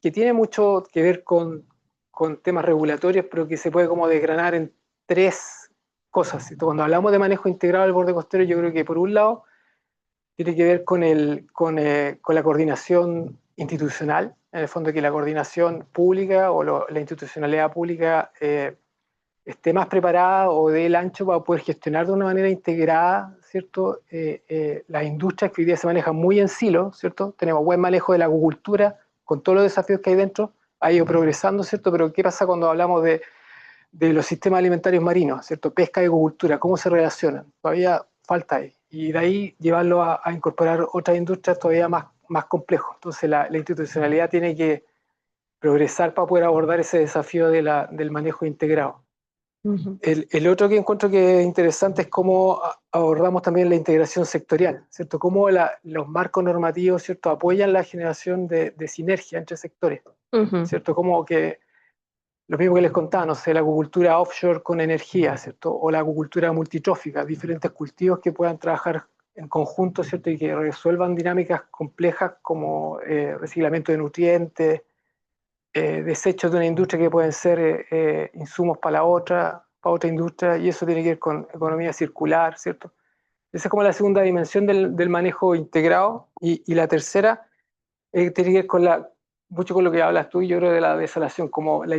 S7: tiene mucho que ver con temas regulatorios, pero que se puede como desgranar en tres cosas. Cuando hablamos de manejo integrado del borde costero, yo creo que por un lado tiene que ver con la coordinación institucional, en el fondo que la coordinación pública o la institucionalidad pública esté más preparada o dé el ancho para poder gestionar de una manera integrada, ¿cierto? Las industrias que hoy día se manejan muy en silo, ¿cierto? Tenemos buen manejo de la acuicultura, con todos los desafíos que hay dentro, ha ido progresando, ¿cierto? Pero ¿qué pasa cuando hablamos de los sistemas alimentarios marinos, ¿cierto? Pesca y acuicultura, ¿cómo se relacionan? Todavía falta ahí. Y de ahí llevarlo a incorporar otras industrias todavía más complejo. Entonces la institucionalidad tiene que progresar para poder abordar ese desafío del manejo integrado. El otro que encuentro que es interesante es cómo abordamos también la integración sectorial, ¿cierto? Cómo los marcos normativos, ¿cierto?, apoyan la generación de sinergia entre sectores, ¿cierto? Como que lo mismo que les contaba, no sé, la acuicultura offshore con energía, ¿cierto? O la acuicultura multitrófica, diferentes cultivos que puedan trabajar en conjunto, ¿cierto? Y que resuelvan dinámicas complejas como reciclamiento de nutrientes, desechos de una industria que pueden ser insumos para otra industria, y eso tiene que ver con economía circular, ¿cierto? Esa es como la segunda dimensión del manejo integrado, y la tercera tiene que ver con mucho con lo que hablas tú, y yo creo, de la desalación, como la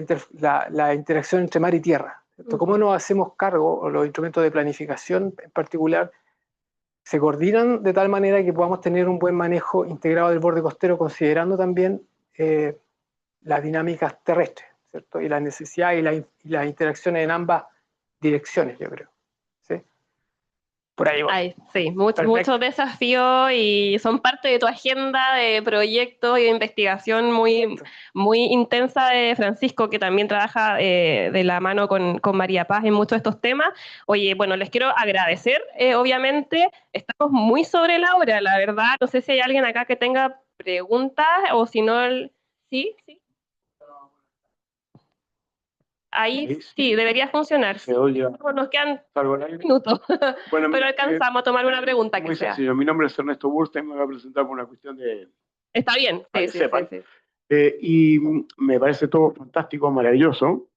S7: interacción entre mar y tierra, ¿cierto? ¿Cómo nos hacemos cargo, o los instrumentos de planificación en particular, se coordinan de tal manera que podamos tener un buen manejo integrado del borde costero, considerando también las dinámicas terrestres, ¿cierto? Y la necesidad y las interacciones en ambas direcciones, yo creo. ¿Sí? Por ahí va.
S1: Sí, muchos desafíos, y son parte de tu agenda de proyectos y de investigación muy, muy intensa de Francisco, que también trabaja de la mano con María Paz en muchos de estos temas. Oye, bueno, les quiero agradecer, obviamente, estamos muy sobre la hora, la verdad. No sé si hay alguien acá que tenga preguntas, o si no, sí. Ahí sí, debería funcionar. Nos quedan minutos,
S8: Bueno,
S1: pero alcanzamos a tomar una pregunta que
S8: muy
S1: sea.
S8: sencillo. Mi nombre es Ernesto Burstein, me voy a presentar por una cuestión de...
S1: Está bien,
S8: para que
S1: sí.
S8: sepan. Y me parece todo fantástico, maravilloso,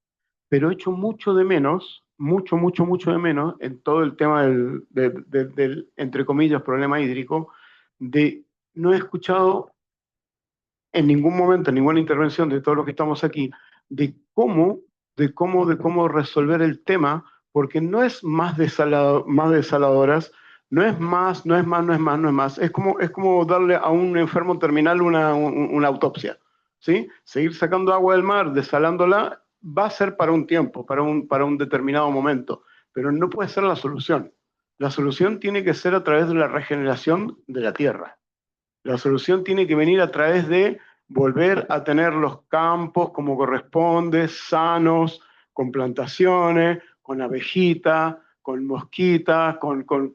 S8: pero echo mucho de menos, mucho de menos, en todo el tema del entre comillas, problema hídrico, no he escuchado en ningún momento, en ninguna intervención de todos los que estamos aquí, de cómo resolver el tema, porque no es más desaladoras, no es más. Es como darle a un enfermo terminal una autopsia, ¿sí? Seguir sacando agua del mar, desalándola, va a ser para un tiempo, para un determinado momento, pero no puede ser la solución. La solución tiene que ser a través de la regeneración de la tierra. La solución tiene que venir a través de volver a tener los campos como corresponde, sanos, con plantaciones, con abejita, con mosquita,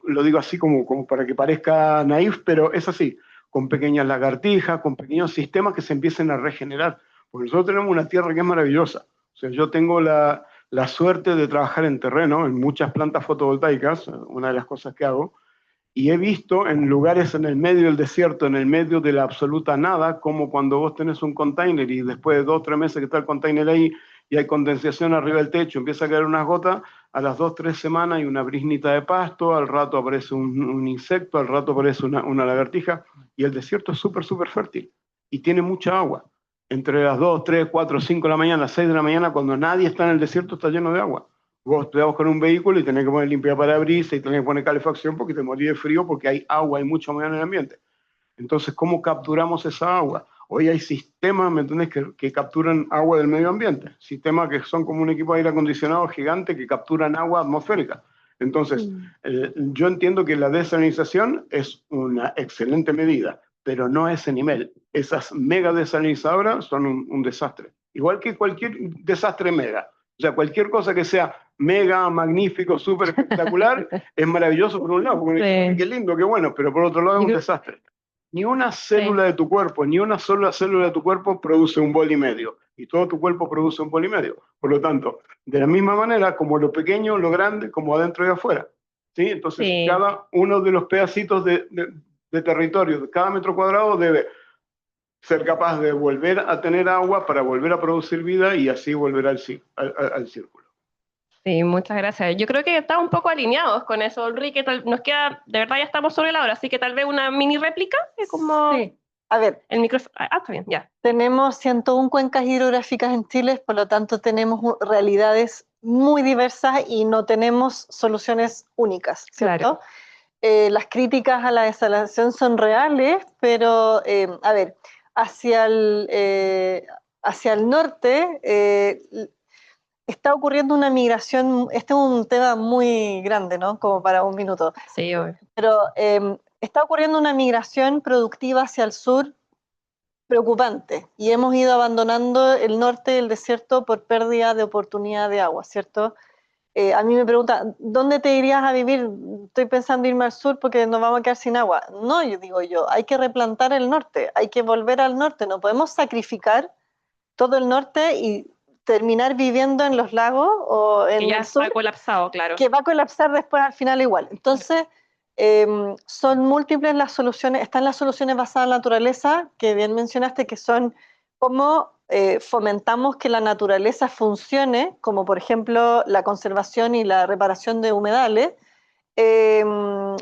S8: lo digo así como para que parezca naif, pero es así, con pequeñas lagartijas, con pequeños sistemas que se empiecen a regenerar. Porque nosotros tenemos una tierra que es maravillosa. O sea, yo tengo la suerte de trabajar en terreno, en muchas plantas fotovoltaicas, una de las cosas que hago, y he visto en lugares en el medio del desierto, en el medio de la absoluta nada, como cuando vos tenés un container y después de 2 o 3 meses que está el container ahí y hay condensación arriba del techo, empieza a caer unas gotas, a las 2 o 3 semanas hay una brisnita de pasto, al rato aparece un insecto, al rato aparece una lagartija, y el desierto es súper fértil y tiene mucha agua. Entre las 2, 3, 4, 5 de la mañana, 6 de la mañana, cuando nadie está en el desierto, está lleno de agua. Vos te vas con un vehículo y tenés que poner limpiaparabrisas y tenés que poner calefacción porque te morís de frío, porque hay agua, hay mucha humedad en el ambiente. Entonces, ¿cómo capturamos esa agua? Hoy hay sistemas, ¿me entendés?, que capturan agua del medio ambiente. Sistemas que son como un equipo de aire acondicionado gigante que capturan agua atmosférica. Entonces, yo entiendo que la desalinización es una excelente medida, pero no a ese nivel. Esas mega desalinizadoras son un desastre. Igual que cualquier desastre mega. O sea, cualquier cosa que sea mega, magnífico, súper espectacular, es maravilloso por un lado, porque qué lindo, qué bueno, pero por otro lado es un desastre. Ni una célula de tu cuerpo, ni una sola célula de tu cuerpo produce 1,5 bols, y todo tu cuerpo produce 1,5 bols. Por lo tanto, de la misma manera, como lo pequeño, lo grande, como adentro y afuera. ¿Sí? Entonces, cada uno de los pedacitos de territorio, de cada metro cuadrado, debe ser capaz de volver a tener agua para volver a producir vida y así volver al círculo.
S1: Sí, muchas gracias. Yo creo que estamos un poco alineados con eso, Ulrike. Nos queda, de verdad ya estamos sobre la hora, así que tal vez una mini réplica, como...
S4: Sí, a ver.
S1: El micrófono. Está bien, ya.
S4: Tenemos 101 cuencas hidrográficas en Chile, por lo tanto tenemos realidades muy diversas y no tenemos soluciones únicas, ¿cierto? Claro. Las críticas a la desalación son reales, pero, a ver, hacia el norte está ocurriendo una migración. Este es un tema muy grande, ¿no? Como para un minuto.
S1: Sí, obvio.
S4: Pero está ocurriendo una migración productiva hacia el sur preocupante, y hemos ido abandonando el norte del desierto por pérdida de oportunidad de agua, ¿cierto? A mí me preguntan, ¿dónde te irías a vivir? Estoy pensando irme al sur porque nos vamos a quedar sin agua. No, yo digo hay que replantar el norte, hay que volver al norte, no podemos sacrificar todo el norte y terminar viviendo en los lagos o en
S1: que ya
S4: el sur,
S1: está colapsado, claro.
S4: que va a colapsar después al final igual. Entonces, Son múltiples las soluciones, están las soluciones basadas en la naturaleza, que bien mencionaste, que son cómo fomentamos que la naturaleza funcione, como por ejemplo la conservación y la reparación de humedales,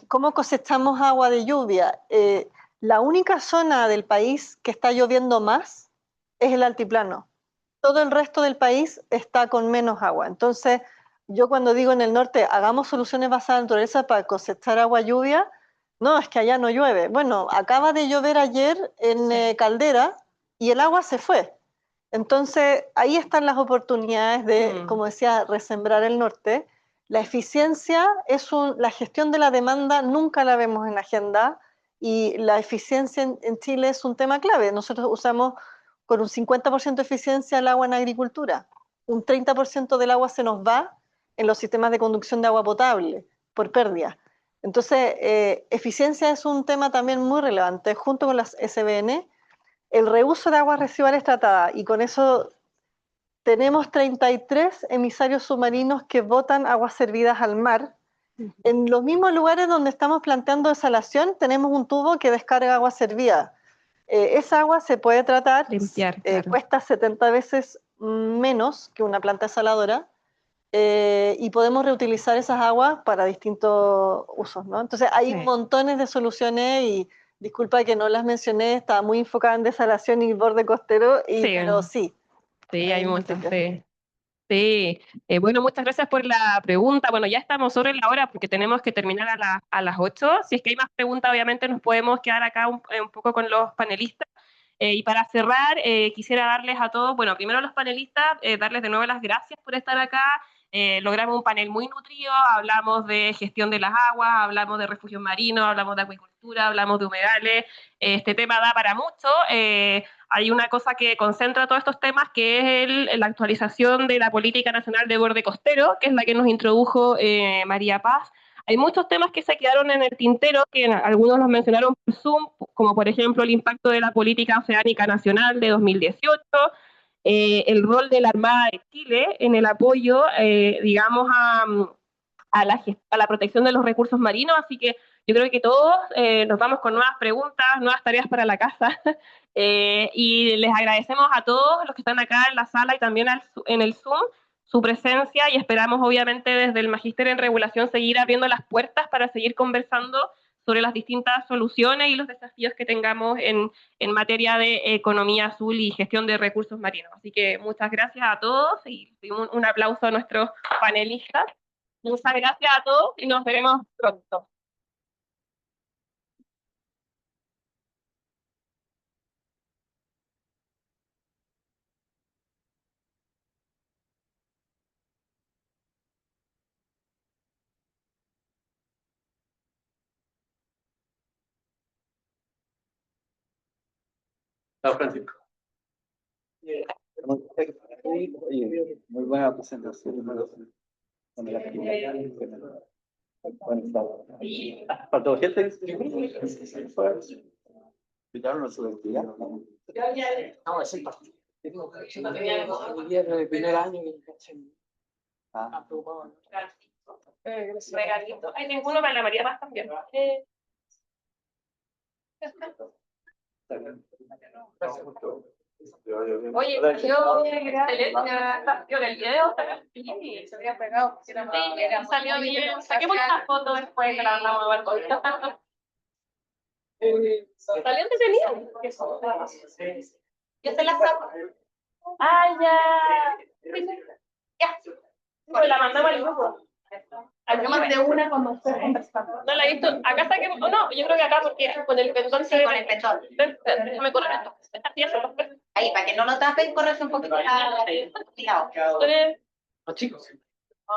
S4: cómo cosechamos agua de lluvia. La única zona del país que está lloviendo más es el altiplano. Todo el resto del país está con menos agua. Entonces, yo cuando digo en el norte, hagamos soluciones basadas en naturaleza para cosechar agua lluvia, no, es que allá no llueve. Bueno, acaba de llover ayer en Caldera y el agua se fue. Entonces, ahí están las oportunidades de, como decía, resembrar el norte. La eficiencia la gestión de la demanda nunca la vemos en la agenda y la eficiencia en Chile es un tema clave. Nosotros usamos con un 50% de eficiencia el agua en agricultura. Un 30% del agua se nos va en los sistemas de conducción de agua potable por pérdida. Entonces, eficiencia es un tema también muy relevante, junto con las SBN, el reuso de aguas residuales tratadas, y con eso tenemos 33 emisarios submarinos que botan aguas servidas al mar. En los mismos lugares donde estamos planteando desalación, tenemos un tubo que descarga agua servida. Esa agua se puede tratar,
S1: Limpiar, claro.
S4: cuesta 70 veces menos que una planta desaladora, y podemos reutilizar esas aguas para distintos usos, ¿no? Entonces hay montones de soluciones y disculpa que no las mencioné, estaba muy enfocada en desalación y borde costero, pero sí.
S1: Sí, hay muchas, sí. Sí, bueno, muchas gracias por la pregunta. Bueno, ya estamos sobre la hora porque tenemos que terminar a las 8. Si es que hay más preguntas, obviamente nos podemos quedar acá un poco con los panelistas. Y para cerrar, quisiera darles a todos, bueno, primero a los panelistas, darles de nuevo las gracias por estar acá. Logramos un panel muy nutrido, hablamos de gestión de las aguas, hablamos de refugios marinos, hablamos de acuicultura, hablamos de humedales. Este tema da para mucho. Hay una cosa que concentra todos estos temas, que es la actualización de la Política Nacional de Borde Costero, que es la que nos introdujo María Paz. Hay muchos temas que se quedaron en el tintero, que algunos los mencionaron por Zoom, como por ejemplo el impacto de la Política Oceánica Nacional de 2018, el rol de la Armada de Chile en el apoyo, digamos, a la protección de los recursos marinos. Así que yo creo que todos nos vamos con nuevas preguntas, nuevas tareas para la casa. Y les agradecemos a todos los que están acá en la sala y también en el Zoom su presencia, y esperamos obviamente desde el Magíster en Regulación seguir abriendo las puertas para seguir conversando sobre las distintas soluciones y los desafíos que tengamos en materia de economía azul y gestión de recursos marinos. Así que muchas gracias a todos y un aplauso a nuestros panelistas. Muchas gracias a todos y nos veremos pronto.
S5: Chao, Francisco. Muy buena presentación. ¿Faltó gente? ¿Explicaron su identidad?
S7: No, es el partido. El primer año
S1: Regalito. Hay ninguno para la María Paz también. Oye, yo el video se había pegado. Salió bien. Saquemos una foto después que la mandamos al colegio. Salió entretenido. Yo se la saco. Ah, ya. Ya. Pues la mandamos al grupo. Aquí más de una cuando estoy conversando. No la he visto. Acá saquemos. No, yo creo que acá porque con el pendón se ve.
S9: Con el pendón.
S1: Déjame correr esto.
S9: Ahí, para que no lo tapen, corres un poquito. Cuidado.
S1: Los
S7: chicos.
S9: No.